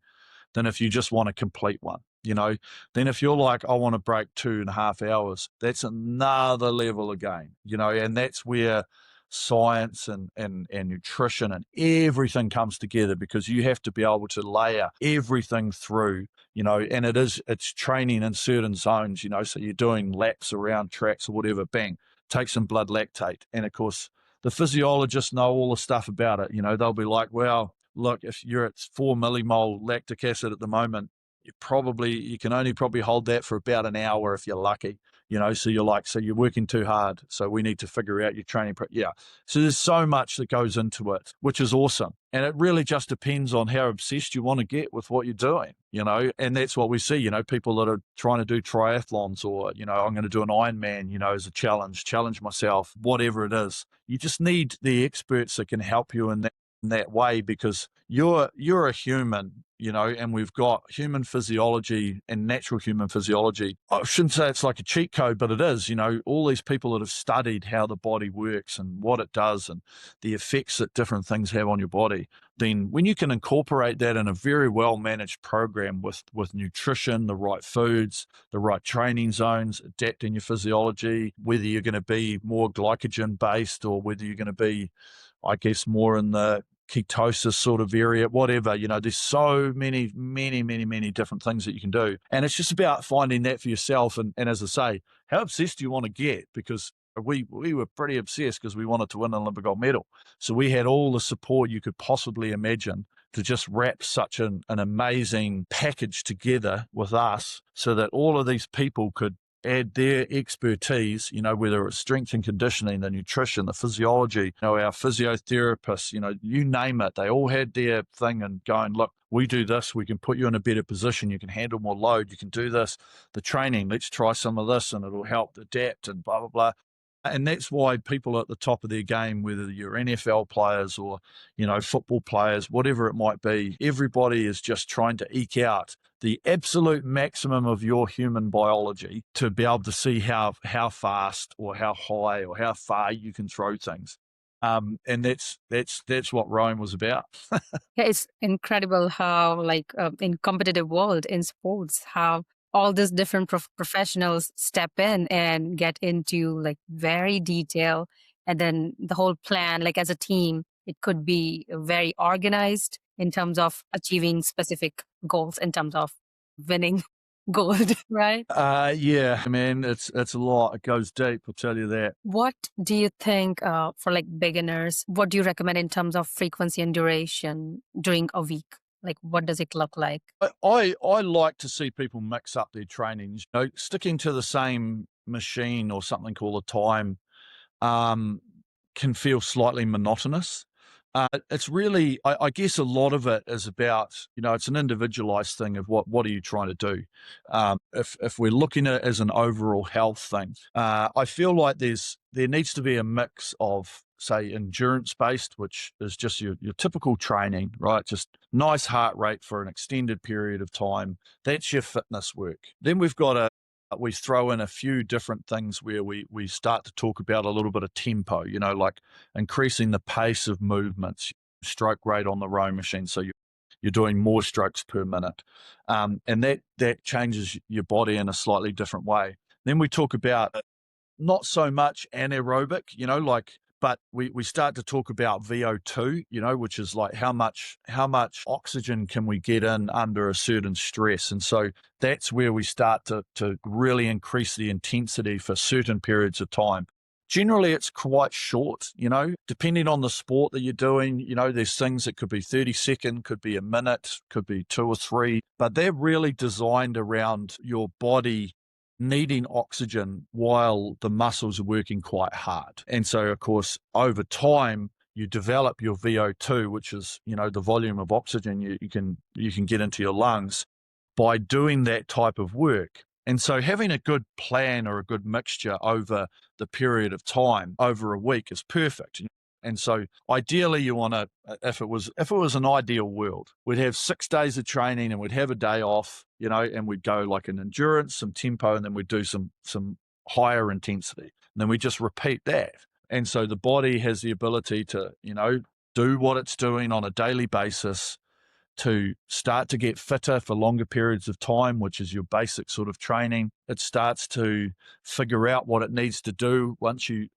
than if you just want to complete one. Then if you're like, I want to break 2.5 hours, that's another level of game, and that's where science and nutrition and everything comes together, because you have to be able to layer everything through, and it's training in certain zones, so you're doing laps around tracks or whatever, bang, take some blood lactate. And of course, the physiologists know all the stuff about it. They'll be like, well, look, if you're at 4 millimole lactic acid at the moment, you can only probably hold that for about an hour if you're lucky, so you're working too hard. So we need to figure out your training. Yeah. So there's so much that goes into it, which is awesome. And it really just depends on how obsessed you want to get with what you're doing, and that's what we see, people that are trying to do triathlons or, I'm going to do an Ironman, as a challenge myself, whatever it is. You just need the experts that can help you in that way, because you're a human, and we've got human physiology and natural human physiology. I shouldn't say it's like a cheat code, but it is. All these people that have studied how the body works and what it does and the effects that different things have on your body. Then when you can incorporate that in a very well managed program with nutrition, the right foods, the right training zones, adapting your physiology, whether you're going to be more glycogen based or whether you're going to be, I guess, more in the ketosis sort of area, whatever, there's so many different things that you can do. And it's just about finding that for yourself. And as I say, how obsessed do you want to get? Because we were pretty obsessed because we wanted to win an Olympic gold medal. So we had all the support you could possibly imagine to just wrap such an amazing package together with us so that all of these people could add their expertise, whether it's strength and conditioning, the nutrition, the physiology, our physiotherapists, you name it. They all had their thing and going, look, we do this, we can put you in a better position, you can handle more load, you can do this, the training, let's try some of this and it'll help adapt and blah, blah, blah. And that's why people at the top of their game, whether you're NFL players or, football players, whatever it might be, everybody is just trying to eke out the absolute maximum of your human biology to be able to see how fast or how high or how far you can throw things. And that's what rowing was about.
Yeah, it's incredible how, like, in competitive world in sports, how all these different professionals step in and get into like very detail, and then the whole plan, like as a team, it could be very organized in terms of achieving specific goals, in terms of winning gold, right?
Yeah, man, it's a lot. It goes deep, I'll tell you that.
What do you think for like beginners? What do you recommend in terms of frequency and duration during a week? Like, what does it look like?
I like to see people mix up their trainings. Sticking to the same machine or something all the time can feel slightly monotonous. It's really, I guess, a lot of it is about, it's an individualized thing of what are you trying to do. If we're looking at it as an overall health thing, I feel like there needs to be a mix of, say, endurance based, which is just your typical training, right? Just nice heart rate for an extended period of time. That's your fitness work. Then we throw in a few different things where we start to talk about a little bit of tempo, like increasing the pace of movements, stroke rate on the rowing machine. So you're doing more strokes per minute. And that changes your body in a slightly different way. Then we talk about not so much anaerobic, but we start to talk about VO2, which is like how much oxygen can we get in under a certain stress. And so that's where we start to really increase the intensity for certain periods of time. Generally, it's quite short, depending on the sport that you're doing. There's things that could be 30 seconds, could be a minute, could be 2 or 3, but they're really designed around your body needing oxygen while the muscles are working quite hard. And so, of course, over time, you develop your VO2, which is, the volume of oxygen you can get into your lungs by doing that type of work. And so having a good plan or a good mixture over the period of time, over a week, is perfect. And so ideally you want to, if it was an ideal world, we'd have 6 days of training and we'd have a day off, and we'd go like an endurance, some tempo, and then we'd do some higher intensity. And then we just repeat that. And so the body has the ability to, do what it's doing on a daily basis to start to get fitter for longer periods of time, which is your basic sort of training. It starts to figure out what it needs to do once you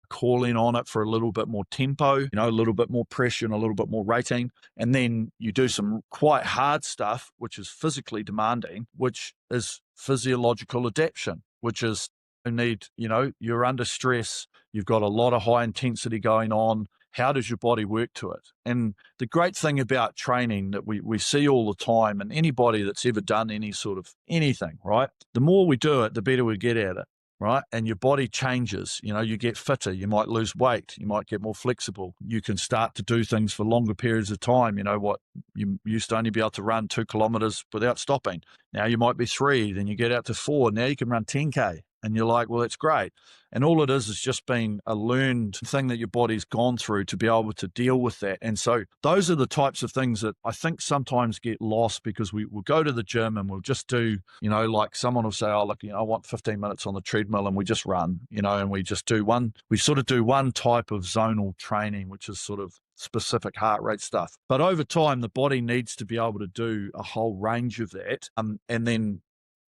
call in on it for a little bit more tempo, a little bit more pressure and a little bit more rating. And then you do some quite hard stuff, which is physically demanding, which is physiological adaptation, which is you need, you're under stress, you've got a lot of high intensity going on. How does your body work to it? And the great thing about training that we see all the time, and anybody that's ever done any sort of anything, right? The more we do it, the better we get at it, right? And your body changes, you get fitter, you might lose weight, you might get more flexible. You can start to do things for longer periods of time. What you used to only be able to run 2 kilometers without stopping. Now you might be 3, then you get out to 4, now you can run 10K. And you're like, well, that's great. And all it is just been a learned thing that your body's gone through to be able to deal with that. And so those are the types of things that I think sometimes get lost because we will go to the gym and we'll just do, like someone will say, oh, look, I want 15 minutes on the treadmill, and we just run, and we just do we sort of do one type of zonal training, which is sort of specific heart rate stuff. But over time, the body needs to be able to do a whole range of that. And then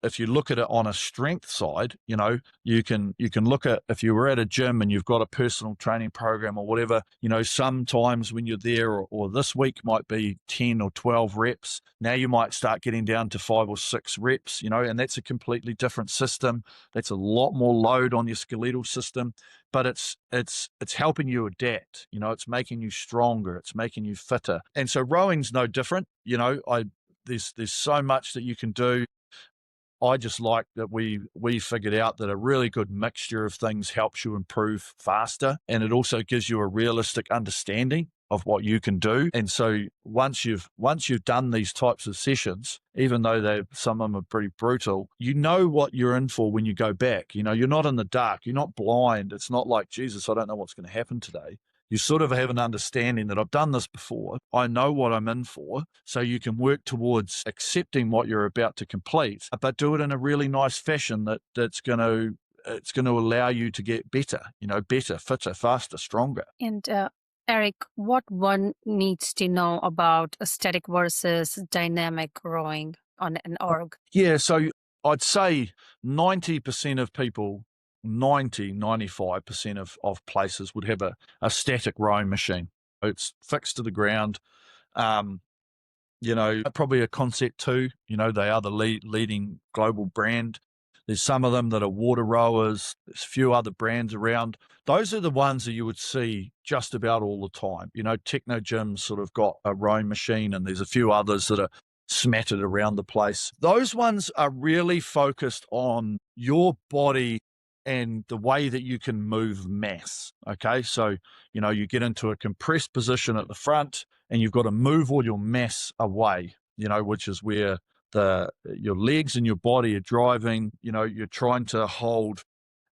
if you look at it on a strength side, you can look at, if you were at a gym and you've got a personal training program or whatever, sometimes when you're there, or this week might be 10 or 12 reps. Now you might start getting down to 5 or 6 reps, and that's a completely different system. That's a lot more load on your skeletal system, but it's helping you adapt. It's making you stronger. It's making you fitter. And so rowing's no different. There's so much that you can do. I just like that we figured out that a really good mixture of things helps you improve faster, and it also gives you a realistic understanding of what you can do. And so once you've done these types of sessions, even though some of them are pretty brutal, you know what you're in for when you go back. You're not in the dark. You're not blind. It's not like, Jesus, I don't know what's going to happen today. You sort of have an understanding that I've done this before. I know what I'm in for. So you can work towards accepting what you're about to complete, but do it in a really nice fashion it's going to allow you to get better, better, fitter, faster, stronger.
And Eric, what one needs to know about static versus dynamic rowing on an org?
Yeah, so I'd say 90% of people, 95% of places would have a static rowing machine. It's fixed to the ground. Probably a Concept 2. They are the leading global brand. There's some of them that are water rowers. There's a few other brands around. Those are the ones that you would see just about all the time. Techno gyms sort of got a rowing machine, and there's a few others that are smattered around the place. Those ones are really focused on your body and the way that you can move mass. Okay. So, you get into a compressed position at the front and you've got to move all your mass away, which is where your legs and your body are driving. You're trying to hold,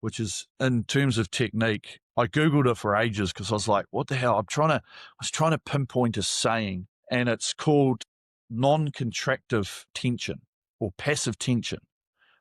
which is, in terms of technique, I Googled it for ages because I was like, what the hell? I was trying to pinpoint a saying, and it's called non-contractive tension or passive tension.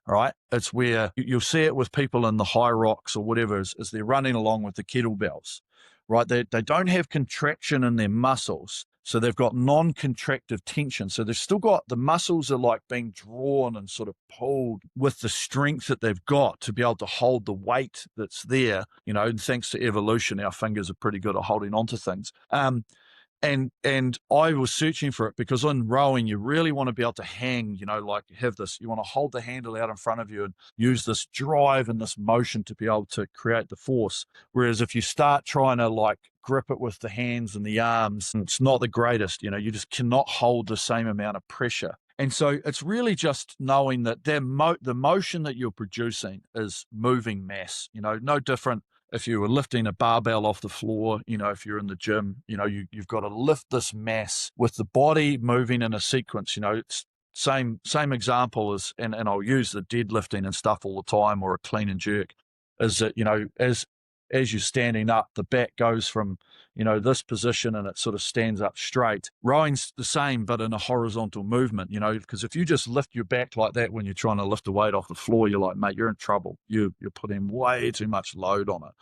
Right? It's where you'll see it with people in the high rocks or whatever as they're running along with the kettlebells, right? They don't have contraction in their muscles. So they've got non-contractive tension. So they've still got, the muscles are like being drawn and sort of pulled with the strength that they've got to be able to hold the weight that's there. And thanks to evolution, our fingers are pretty good at holding onto things. And I was searching for it because in rowing, you really want to be able to hang, like have this, you want to hold the handle out in front of you and use this drive and this motion to be able to create the force. Whereas if you start trying to like grip it with the hands and the arms, it's not the greatest, you just cannot hold the same amount of pressure. And so it's really just knowing that the motion that you're producing is moving mass, no different. If you were lifting a barbell off the floor, if you're in the gym, you've got to lift this mass with the body moving in a sequence. It's same example as, and I'll use the deadlifting and stuff all the time, or a clean and jerk, is that, as you're standing up, the back goes from, this position and it sort of stands up straight. Rowing's the same, but in a horizontal movement, because if you just lift your back like that when you're trying to lift a weight off the floor, you're like, mate, you're in trouble. You're putting way too much load on it.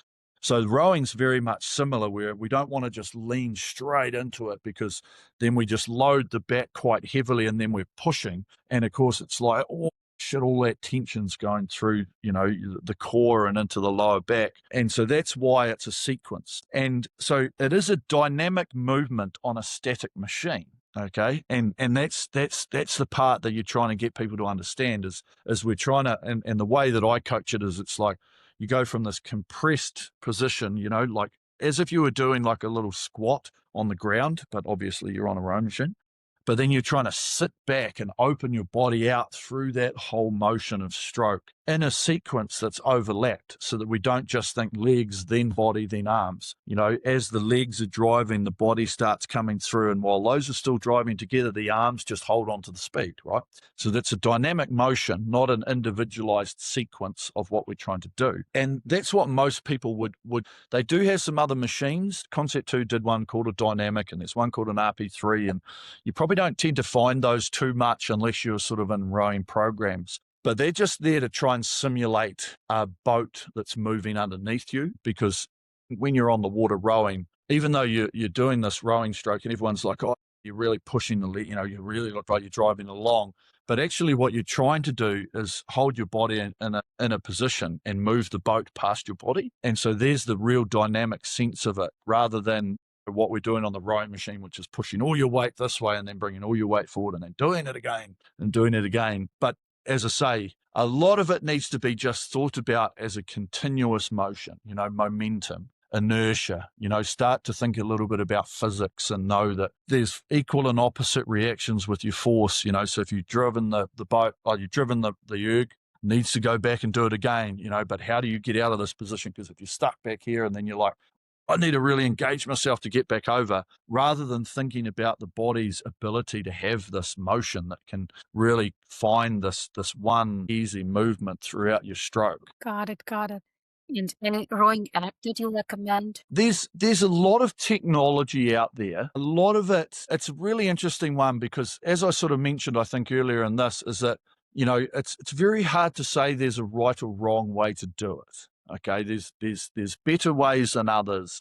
So rowing's very much similar, where we don't want to just lean straight into it because then we just load the back quite heavily and then we're pushing. And of course it's like, oh, shit, all that tension's going through, the core and into the lower back. And so that's why it's a sequence. And so it is a dynamic movement on a static machine. Okay. And that's the part that you're trying to get people to understand is we're trying to, and the way that I coach it is it's like you go from this compressed position, like as if you were doing like a little squat on the ground, but obviously you're on a rowing machine. But then you're trying to sit back and open your body out through that whole motion of stroke in a sequence that's overlapped, so that we don't just think legs, then body, then arms. As the legs are driving, the body starts coming through. And while those are still driving together, the arms just hold on to the speed, right? So that's a dynamic motion, not an individualized sequence of what we're trying to do. And that's what most people would. They do have some other machines. Concept 2 did one called a dynamic, and there's one called an RP3. And you probably don't tend to find those too much unless you're sort of in rowing programs. But they're just there to try and simulate a boat that's moving underneath you, because when you're on the water rowing, even though you're doing this rowing stroke and everyone's like, oh, you're really pushing you really look like you're driving along. But actually what you're trying to do is hold your body in a position and move the boat past your body. And so there's the real dynamic sense of it, rather than what we're doing on the rowing machine, which is pushing all your weight this way and then bringing all your weight forward and then doing it again and doing it again. But as I say, a lot of it needs to be just thought about as a continuous motion, momentum, inertia, start to think a little bit about physics and know that there's equal and opposite reactions with your force, so if you've driven the boat, or you've driven the erg, needs to go back and do it again, but how do you get out of this position? Because if you're stuck back here and then you're like, I need to really engage myself to get back over, rather than thinking about the body's ability to have this motion that can really find this one easy movement throughout your stroke.
Got it. Got it. And any rowing app that you recommend?
There's a lot of technology out there. A lot of it's a really interesting one, because as I sort of mentioned, I think earlier in this, is that, it's very hard to say there's a right or wrong way to do it. Okay, there's better ways than others.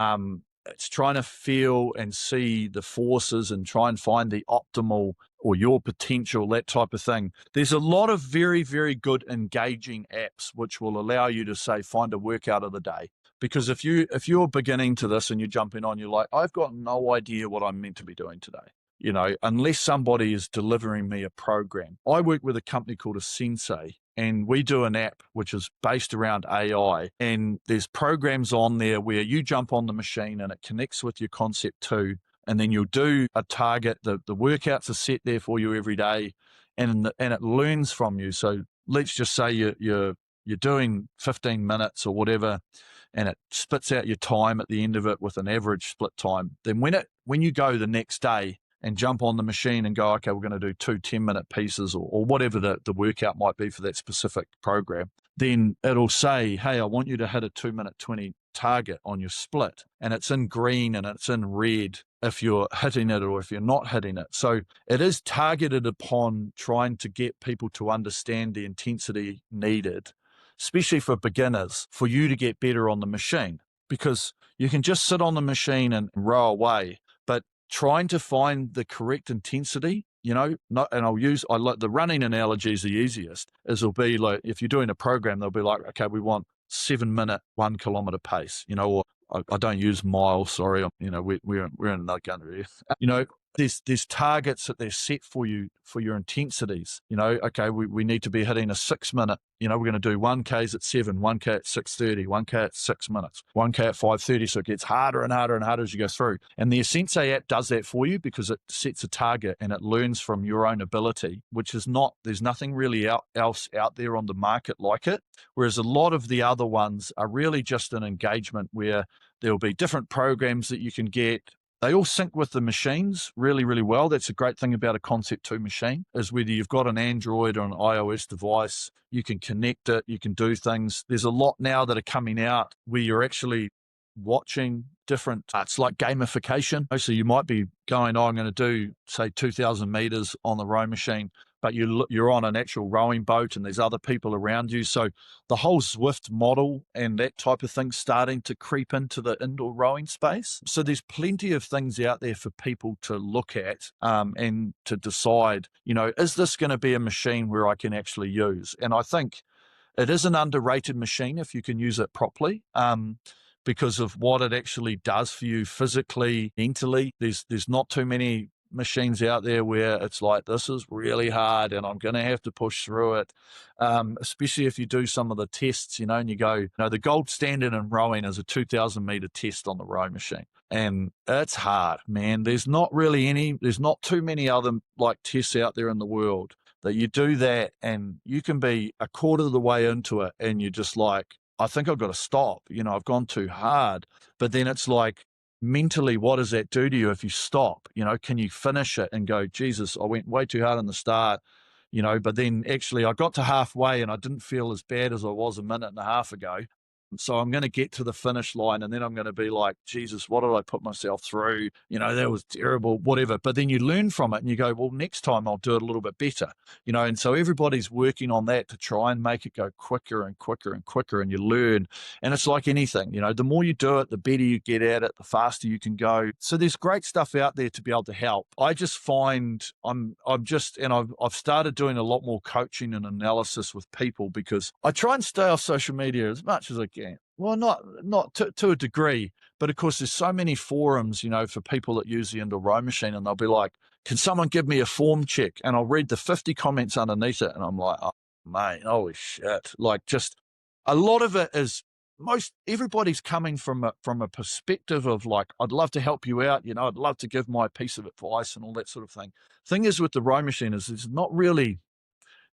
It's trying to feel and see the forces and try and find the optimal or your potential, that type of thing. There's a lot of very, very good engaging apps which will allow you to say, find a workout of the day. Because if you're beginning to this and you're jumping on, you're like, I've got no idea what I'm meant to be doing today. Unless somebody is delivering me a program. I work with a company called a Sensei, and we do an app which is based around AI, and there's programs on there where you jump on the machine and it connects with your Concept 2, and then you'll do a target. The workouts are set there for you every day, and it learns from you. So let's just say you're doing 15 minutes or whatever, and it spits out your time at the end of it with an average split time. Then when you go the next day and jump on the machine and go, okay, we're going to do 2 10-minute pieces or whatever the workout might be for that specific program, then it'll say, hey, I want you to hit a 2-minute 20 target on your split. And it's in green and it's in red if you're hitting it or if you're not hitting it. So it is targeted upon trying to get people to understand the intensity needed, especially for beginners, for you to get better on the machine. Because you can just sit on the machine and row away, but trying to find the correct intensity, and I like the running analogy is the easiest, it'll be like, if you're doing a program, they'll be like, okay, we want 7-minute 1 kilometer pace, or I don't use miles, sorry, we're in another country. There's targets that they're set for you for your intensities. Okay, we need to be hitting a 6-minute. We're going to do 1Ks at 7, 1K at 6:30, 1K at 6 minutes, 1K at 5:30. So it gets harder and harder and harder as you go through. And the Sensei app does that for you because it sets a target and it learns from your own ability, which is there's nothing really else out there on the market like it. Whereas a lot of the other ones are really just an engagement where there'll be different programs that you can get. They all sync with the machines really, really well. That's a great thing about a Concept 2 machine, is whether you've got an Android or an iOS device, you can connect it, you can do things. There's a lot now that are coming out where you're actually watching different, it's like gamification. So you might be going, I'm going to do, say, 2,000 meters on the row machine, but you're on an actual rowing boat and there's other people around you. So the whole Zwift model and that type of thing starting to creep into the indoor rowing space. So there's plenty of things out there for people to look at and to decide, is this going to be a machine where I can actually use? And I think it is an underrated machine if you can use it properly. Because of what it actually does for you physically, mentally. There's not too many machines out there where it's like, this is really hard and I'm going to have to push through it. Especially if you do some of the tests, and you go, the gold standard in rowing is a 2,000 meter test on the row machine. And it's hard, man. There's not too many other like tests out there in the world that you do that and you can be a quarter of the way into it and you're just like, I think I've got to stop, I've gone too hard. But then it's like, mentally, what does that do to you if you stop? Can you finish it and go, Jesus, I went way too hard in the start, but then actually I got to halfway and I didn't feel as bad as I was a minute and a half ago. So I'm going to get to the finish line and then I'm going to be like, Jesus, what did I put myself through? That was terrible, whatever. But then you learn from it and you go, well, next time I'll do it a little bit better, and so everybody's working on that to try and make it go quicker and quicker and quicker, and you learn. And it's like anything, the more you do it, the better you get at it, the faster you can go. So there's great stuff out there to be able to help. I just find I've started doing a lot more coaching and analysis with people because I try and stay off social media as much as I can. Well, not to a degree, but of course there's so many forums, for people that use the indoor row machine, and they'll be like, can someone give me a form check? And I'll read the 50 comments underneath it, and I'm like, oh, mate, holy shit. Like, just a lot of it is everybody's coming from a perspective of like, I'd love to help you out, I'd love to give my piece of advice and all that sort of thing. Thing is with the row machine is it's not really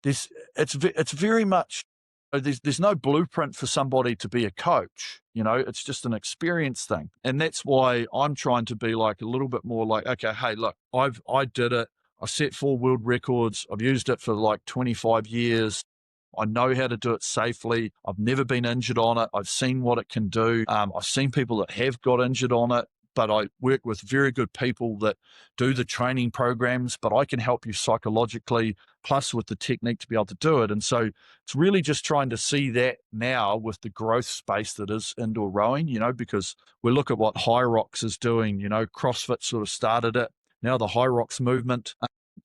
this. It's very much there's no blueprint for somebody to be a coach. It's just an experience thing. And that's why I'm trying to be like a little bit more like, okay, hey, look, I did it. I set 4 world records. I've used it for like 25 years. I know how to do it safely. I've never been injured on it. I've seen what it can do. I've seen people that have got injured on it, but I work with very good people that do the training programs, but I can help you psychologically, plus with the technique to be able to do it. And so it's really just trying to see that now with the growth space that is indoor rowing, because we look at what High Rocks is doing, CrossFit sort of started it. Now the High Rocks movement,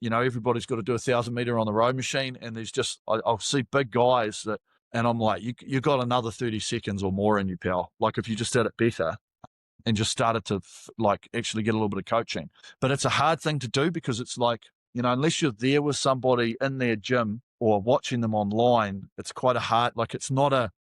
everybody's got to do 1,000 meter on the row machine. And there's just, I'll see big guys that, and I'm like, you got another 30 seconds or more in you, pal. Like if you just did it better and just started to like actually get a little bit of coaching. But it's a hard thing to do because it's like, unless you're there with somebody in their gym or watching them online, it's quite a hard, like it's not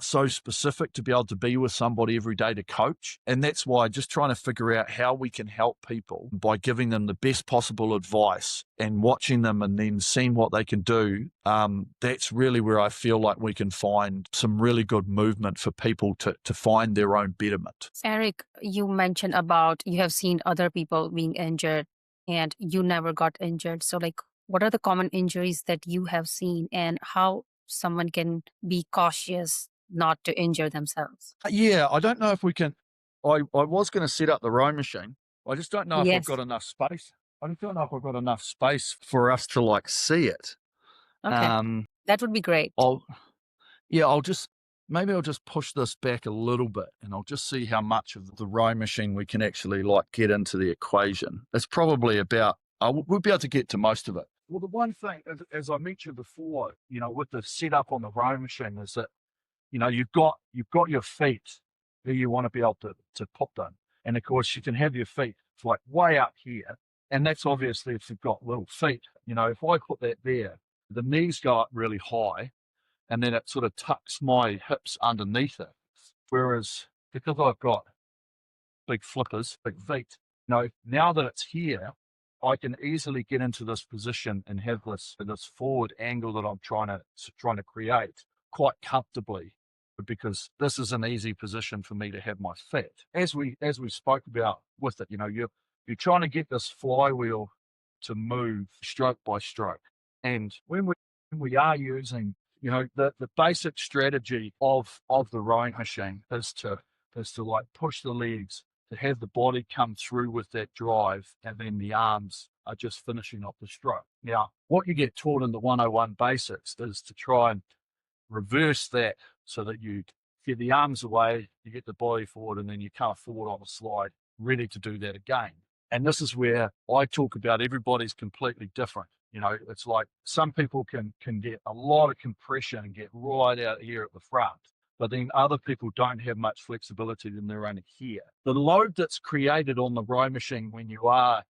so specific to be able to be with somebody every day to coach. And that's why just trying to figure out how we can help people by giving them the best possible advice and watching them and then seeing what they can do. That's really where I feel like we can find some really good movement for people to find their own betterment.
Eric, you mentioned about you have seen other people being injured and you never got injured. So, like, what are the common injuries that you have seen and how someone can be cautious not to injure themselves?
Yeah, I don't know if we can. I was going to set up the row machine. I just don't know if I've
Yes.
got enough space. I just don't know if I've got enough space for us to like see it.
Okay.
Um,
That would be great.
I'll Yeah, maybe I'll just push this back a little bit and I'll just see how much of the row machine we can actually like get into the equation. It's probably about, we'll be able to get to most of it. Well, the one thing, as I mentioned before, with the setup on the row machine is that, you've got your feet where you want to be able to put them. And of course you can have your feet like way up here. And that's obviously if you've got little feet. If I put that there, the knees go up really high and then it sort of tucks my hips underneath it. Whereas because I've got big flippers, big feet, now that it's here, I can easily get into this position and have this forward angle that I'm trying to create quite comfortably, because this is an easy position for me to have my feet. As we spoke about with it, you're trying to get this flywheel to move stroke by stroke. And when we are using, the basic strategy of the rowing machine is to like push the legs, to have the body come through with that drive, and then the arms are just finishing off the stroke. Now, what you get taught in the 101 basics is to try and reverse that so that you get the arms away, you get the body forward, and then you come forward on a slide, ready to do that again. And this is where I talk about everybody's completely different. It's like some people can get a lot of compression and get right out here at the front, but then other people don't have much flexibility than they're only here. The load that's created on the row machine when you are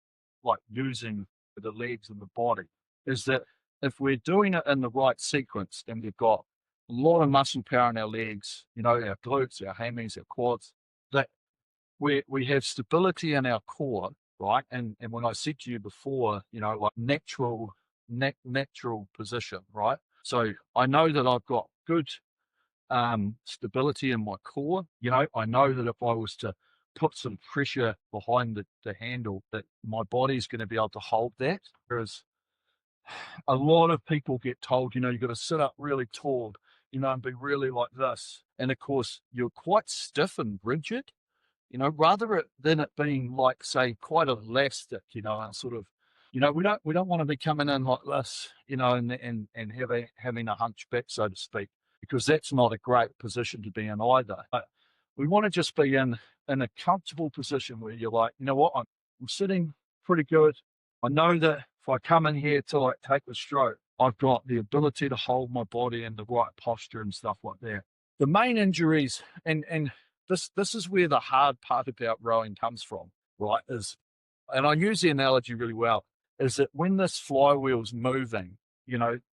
like using the legs and the body is that if we're doing it in the right sequence and we've got a lot of muscle power in our legs, our glutes, our hammies, our quads, that we have stability in our core, right? And when I said to you before, like natural position, right? So I know that I've got good stability in my core. I know that if I was to put some pressure behind the handle, that my body's going to be able to hold that. Whereas a lot of people get told, you've got to sit up really tall, and be really like this. And of course, you're quite stiff and rigid, rather than it being like, say, quite elastic, and sort of, we don't want to be coming in like this, and having a hunchback, so to speak, because that's not a great position to be in either. But we want to just be in a comfortable position where you're like, you know what, I'm sitting pretty good. I know that if I come in here to like take a stroke, I've got the ability to hold my body in the right posture and stuff like that. The main injuries, and this is where the hard part about rowing comes from, right? And I use the analogy really well, is that when this flywheel's moving,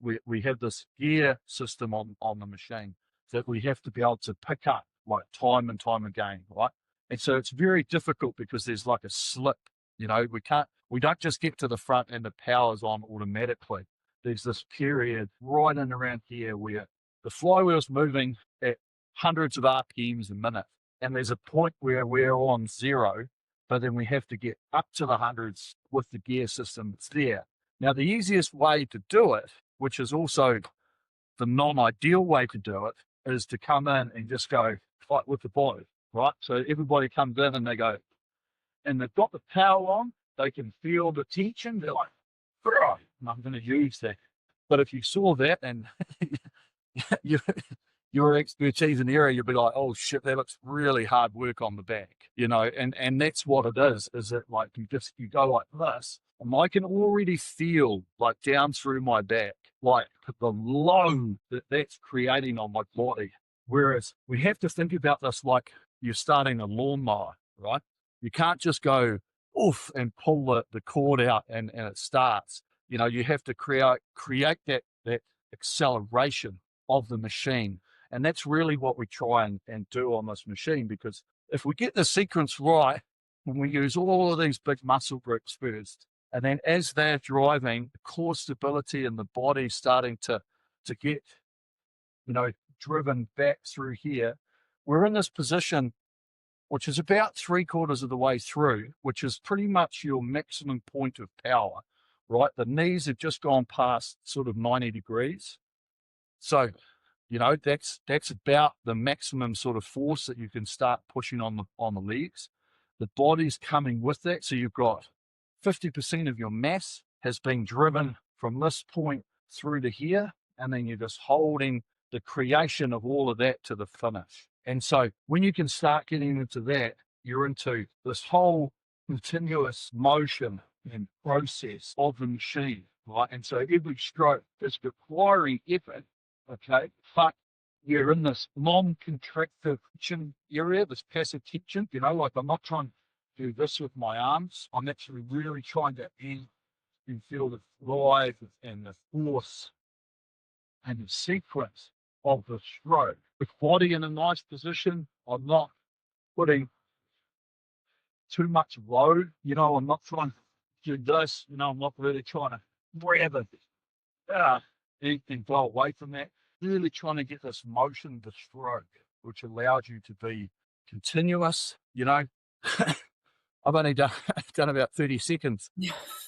we have this gear system on the machine that we have to be able to pick up like time and time again, right? And so it's very difficult because there's like a slip, we don't just get to the front and the power's on automatically. There's this period right in around here where the flywheel's moving at hundreds of RPMs a minute. And there's a point where we're on zero, but then we have to get up to the hundreds with the gear system that's there. Now, the easiest way to do it, which is also the non-ideal way to do it, is to come in and just go fight with the body, right? So everybody comes in and they go, and they've got the power on, they can feel the tension, they're like, and I'm going to use that. But if you saw that and you, your expertise in the area, you'd be like, oh shit, that looks really hard work on the back, and that's what it is it like you go like this, and I can already feel like down through my back, like the load that's creating on my body. Whereas we have to think about this like you're starting a lawnmower, right? You can't just go oof and pull the cord out and it starts. You have to create that acceleration of the machine. And that's really what we try and do on this machine, because if we get the sequence right, when we use all of these big muscle groups first, and then as they're driving, the core stability in the body starting to get, driven back through here, we're in this position, which is about 3/4 of the way through, which is pretty much your maximum point of power, right? The knees have just gone past sort of 90 degrees. So, that's about the maximum sort of force that you can start pushing on the legs. The body's coming with that. So you've got 50% of your mass has been driven from this point through to here, and then you're just holding the creation of all of that to the finish. And so when you can start getting into that, you're into this whole continuous motion and process of the machine, right? And so every stroke is requiring effort, okay? But you're in this non-contractive tension area, this passive tension, like I'm not trying to do this with my arms. I'm actually really trying to feel the drive and the force and the sequence of the stroke. The body in a nice position. I'm not putting too much load. I'm not trying to do this. I'm not really trying to grab it and go away from that. Really trying to get this motion to stroke, which allows you to be continuous. I've only done about 30 seconds,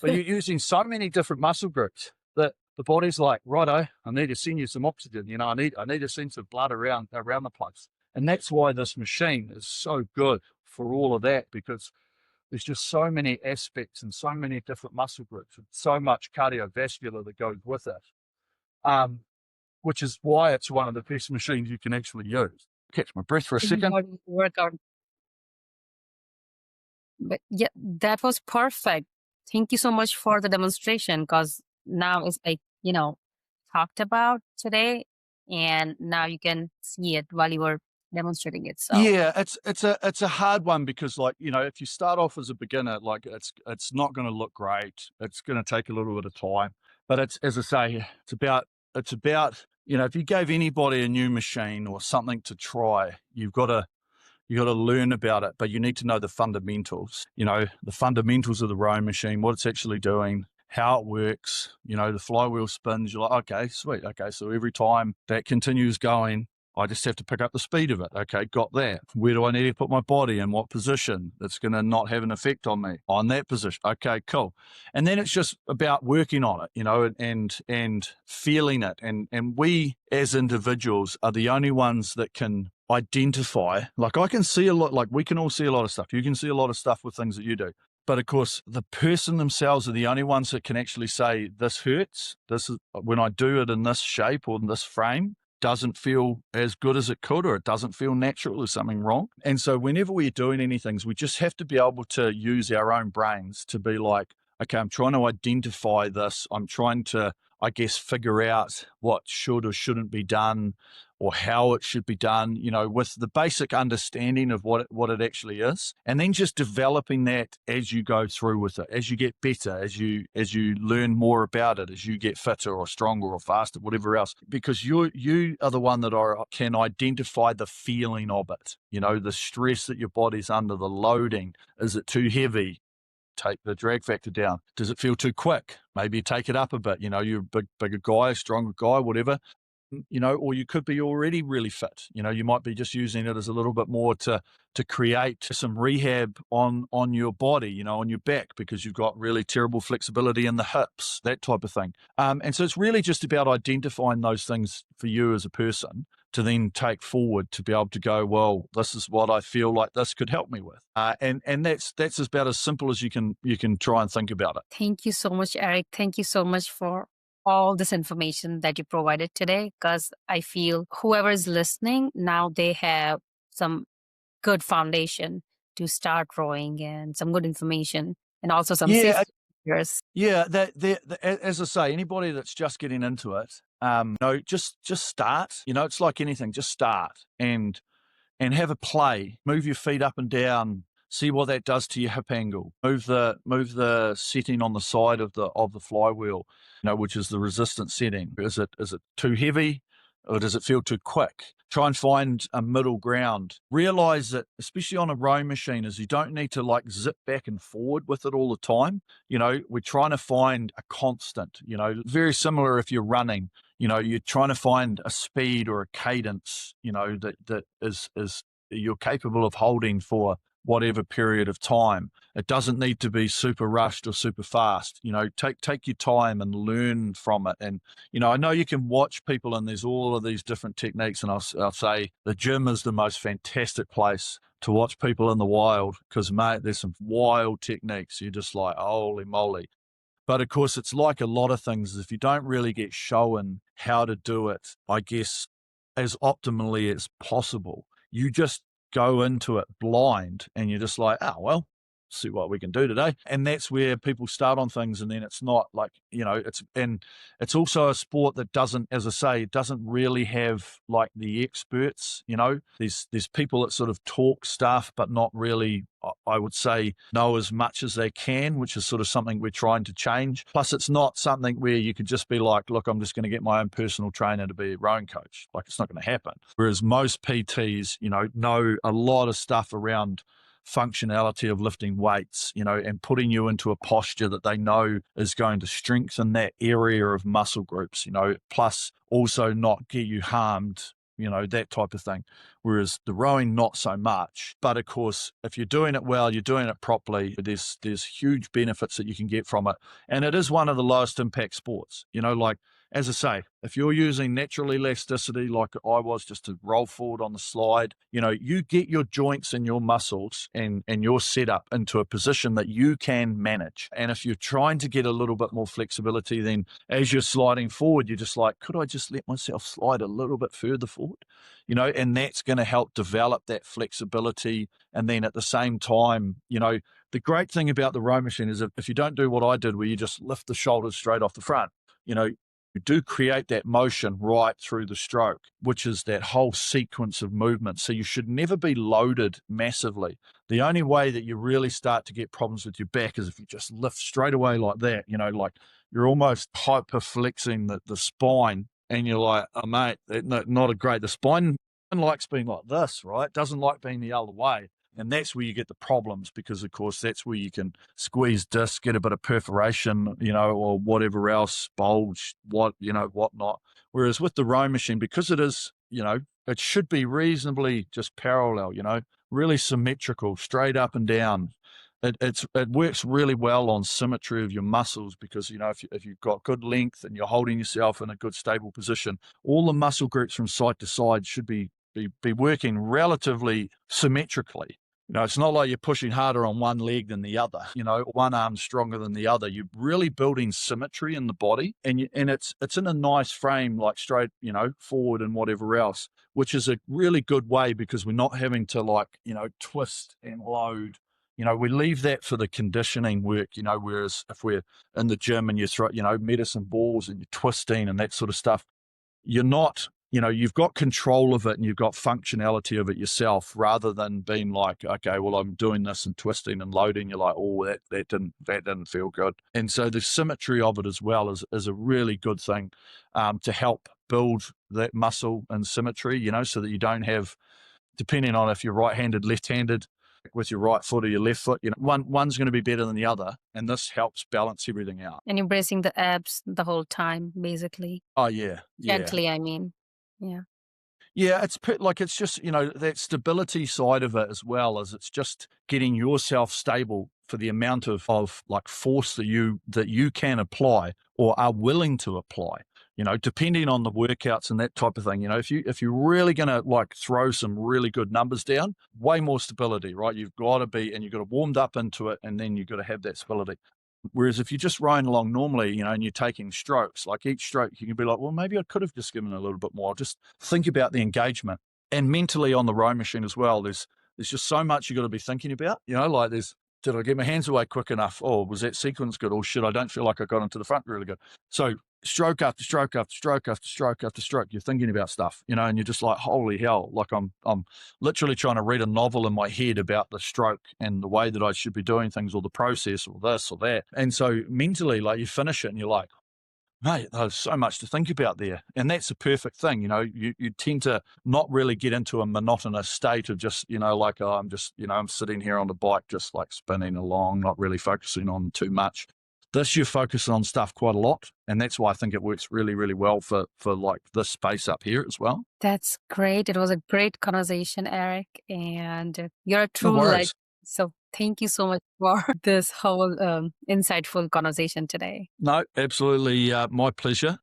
but you're using so many different muscle groups that the body's like, righto, I need to send you some oxygen. I need to send some blood around the place. And that's why this machine is so good for all of that, because there's just so many aspects and so many different muscle groups and so much cardiovascular that goes with it. Which is why it's one of the best machines you can actually use. Catch my breath for a second.
Workout. But yeah, that was perfect. Thank you so much for the demonstration, because now it's like, talked about today, and now you can see it while you were demonstrating it. So
yeah, it's a hard one, because if you start off as a beginner, like it's not going to look great. It's going to take a little bit of time, but it's, as I say, it's about if you gave anybody a new machine or something to try, you got to learn about it, but you need to know the fundamentals, the fundamentals of the rowing machine, what it's actually doing, how it works, the flywheel spins. You're like, okay, sweet. Okay. So every time that continues going, I just have to pick up the speed of it. Okay, got that. Where do I need to put my body in what position that's going to not have an effect on me on that position? Okay, cool. And then it's just about working on it, and feeling it. And we as individuals are the only ones that can identify. Like I can see a lot, like we can all see a lot of stuff. You can see a lot of stuff with things that you do. But of course, the person themselves are the only ones that can actually say, this hurts. This is when I do it in this shape or in this frame, doesn't feel as good as it could, or it doesn't feel natural, there's something wrong. And so whenever we're doing anything, we just have to be able to use our own brains to be like, okay, I'm trying to identify this. I'm trying to, I guess, figure out what should or shouldn't be done, or how it should be done, with the basic understanding of what it actually is, and then just developing that as you go through with it, as you get better, as you learn more about it, as you get fitter or stronger or faster, whatever else, because you are the one that can identify the feeling of it, the stress that your body's under, the loading. Is it too heavy? Take the drag factor down. Does it feel too quick? Maybe take it up a bit. You're a bigger guy, stronger guy, whatever. Or you could be already really fit. You might be just using it as a little bit more to create some rehab on your body, on your back, because you've got really terrible flexibility in the hips, that type of thing. And so it's really just about identifying those things for you as a person to then take forward to be able to go, well, this is what I feel like this could help me with. And that's about as simple as you can try and think about it.
Thank you so much, Eric. Thank you so much for all this information that you provided today, because I feel whoever is listening now, they have some good foundation to start rowing and some good information and also some
Yeah,
safety features.
yeah. As I say, anybody that's just getting into it, just start. It's like anything, just start and have a play. Move your feet up and down. See what that does to your hip angle. Move the setting on the side of the flywheel, which is the resistance setting. Is it too heavy, or does it feel too quick? Try and find a middle ground. Realize that, especially on a rowing machine, is you don't need to like zip back and forward with it all the time. We're trying to find a constant. Very similar if you're running. You're trying to find a speed or a cadence, that is you're capable of holding for whatever period of time. It doesn't need to be super rushed or super fast. Take your time and learn from it. And I know you can watch people, and there's all of these different techniques. And I'll say the gym is the most fantastic place to watch people in the wild, because mate, there's some wild techniques. You're just like, holy moly. But of course, it's like a lot of things. If you don't really get shown how to do it, I guess, as optimally as possible, you just go into it blind, and you're just like, oh, well, see what we can do today. And that's where people start on things. And then it's not like, it's also a sport that doesn't, as I say, it doesn't really have like the experts. There's people that sort of talk stuff, but not really, I would say, know as much as they can, which is sort of something we're trying to change. Plus, it's not something where you could just be like, look, I'm just going to get my own personal trainer to be a rowing coach. Like, it's not going to happen. Whereas most PTs, know a lot of stuff around functionality of lifting weights, and putting you into a posture that they know is going to strengthen that area of muscle groups, plus also not get you harmed, that type of thing. Whereas the rowing, not so much. But of course, if you're doing it well, you're doing it properly, there's huge benefits that you can get from it. And it is one of the lowest impact sports, like, as I say, if you're using natural elasticity like I was, just to roll forward on the slide, you get your joints and your muscles and your setup into a position that you can manage. And if you're trying to get a little bit more flexibility, then as you're sliding forward, you're just like, could I just let myself slide a little bit further forward? And that's going to help develop that flexibility. And then at the same time, the great thing about the row machine is if you don't do what I did, where you just lift the shoulders straight off the front, you do create that motion right through the stroke, which is that whole sequence of movement. So you should never be loaded massively. The only way that you really start to get problems with your back is if you just lift straight away like that, like you're almost hyperflexing the spine, and you're like, oh, mate, not a great, the spine likes being like this, right? Doesn't like being the other way. And that's where you get the problems, because, of course, that's where you can squeeze disc, get a bit of perforation, or whatever else, bulge, whatnot. Whereas with the row machine, because it is it should be reasonably just parallel, really symmetrical, straight up and down. It works really well on symmetry of your muscles because, if you've got good length and you're holding yourself in a good stable position, all the muscle groups from side to side should be working relatively symmetrically. It's not like you're pushing harder on one leg than the other, one arm's stronger than the other. You're really building symmetry in the body, and it's in a nice frame, like straight, forward and whatever else, which is a really good way because we're not having to twist and load. We leave that for the conditioning work, whereas if we're in the gym and you throw, medicine balls and you're twisting and that sort of stuff, you're not, you've got control of it and you've got functionality of it yourself rather than being like, okay, well, I'm doing this and twisting and loading. You're like, oh, that didn't feel good. And so the symmetry of it as well is a really good thing to help build that muscle and symmetry, so that you don't have, depending on if you're right-handed, left-handed, with your right foot or your left foot, one's going to be better than the other, and this helps balance everything out.
And you're bracing the abs the whole time, basically.
Oh yeah,
Gently, I mean. Yeah.
Yeah, it's just, that stability side of it as well, as it's just getting yourself stable for the amount of like force that you can apply or are willing to apply. Depending on the workouts and that type of thing. If you're really going to like throw some really good numbers down, way more stability, right? You've got to be, and you've got to warmed up into it, and then you've got to have that stability. Whereas if you're just rowing along normally, and you're taking strokes, like each stroke, you can be like, well, maybe I could have just given a little bit more. Just think about the engagement, and mentally on the row machine as well. There's just so much you got to be thinking about. Like did I get my hands away quick enough? Oh, was that sequence good? Oh shit, I don't feel like I got into the front really good. So stroke after stroke after stroke after stroke after stroke, you're thinking about stuff, and you're just like, holy hell, like I'm literally trying to read a novel in my head about the stroke and the way that I should be doing things, or the process, or this or that. And so mentally, like, you finish it and you're like, mate, there's so much to think about there. And that's a perfect thing. You tend to not really get into a monotonous state of just, like, oh, I'm just, I'm sitting here on the bike, just like spinning along, not really focusing on too much. This, you're focusing on stuff quite a lot. And that's why I think it works really, really well for like this space up here as well.
That's great. It was a great conversation, Eric. And you're a
No
true
worries.
so thank you so much for this whole insightful conversation today.
No, absolutely my pleasure.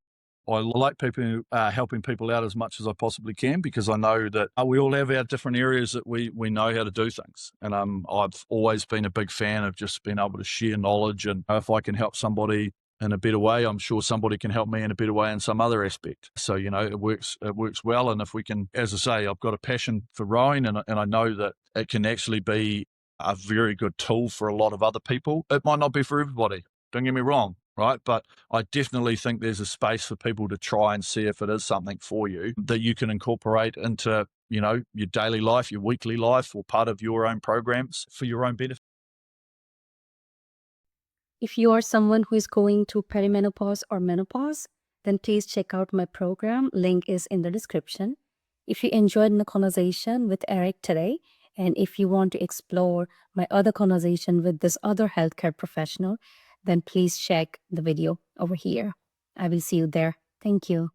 I like people helping people out as much as I possibly can, because I know that we all have our different areas that we know how to do things. And I've always been a big fan of just being able to share knowledge. And if I can help somebody in a better way, I'm sure somebody can help me in a better way in some other aspect. So, it works well. And if we can, as I say, I've got a passion for rowing, and I know that it can actually be a very good tool for a lot of other people. It might not be for everybody, don't get me wrong, right? But I definitely think there's a space for people to try and see if it is something for you that you can incorporate into, your daily life, your weekly life, or part of your own programs for your own benefit.
If you are someone who is going through perimenopause or menopause, then please check out my program. Link is in the description. If you enjoyed the conversation with Eric today, and if you want to explore my other conversation with this other healthcare professional, then please check the video over here. I will see you there. Thank you.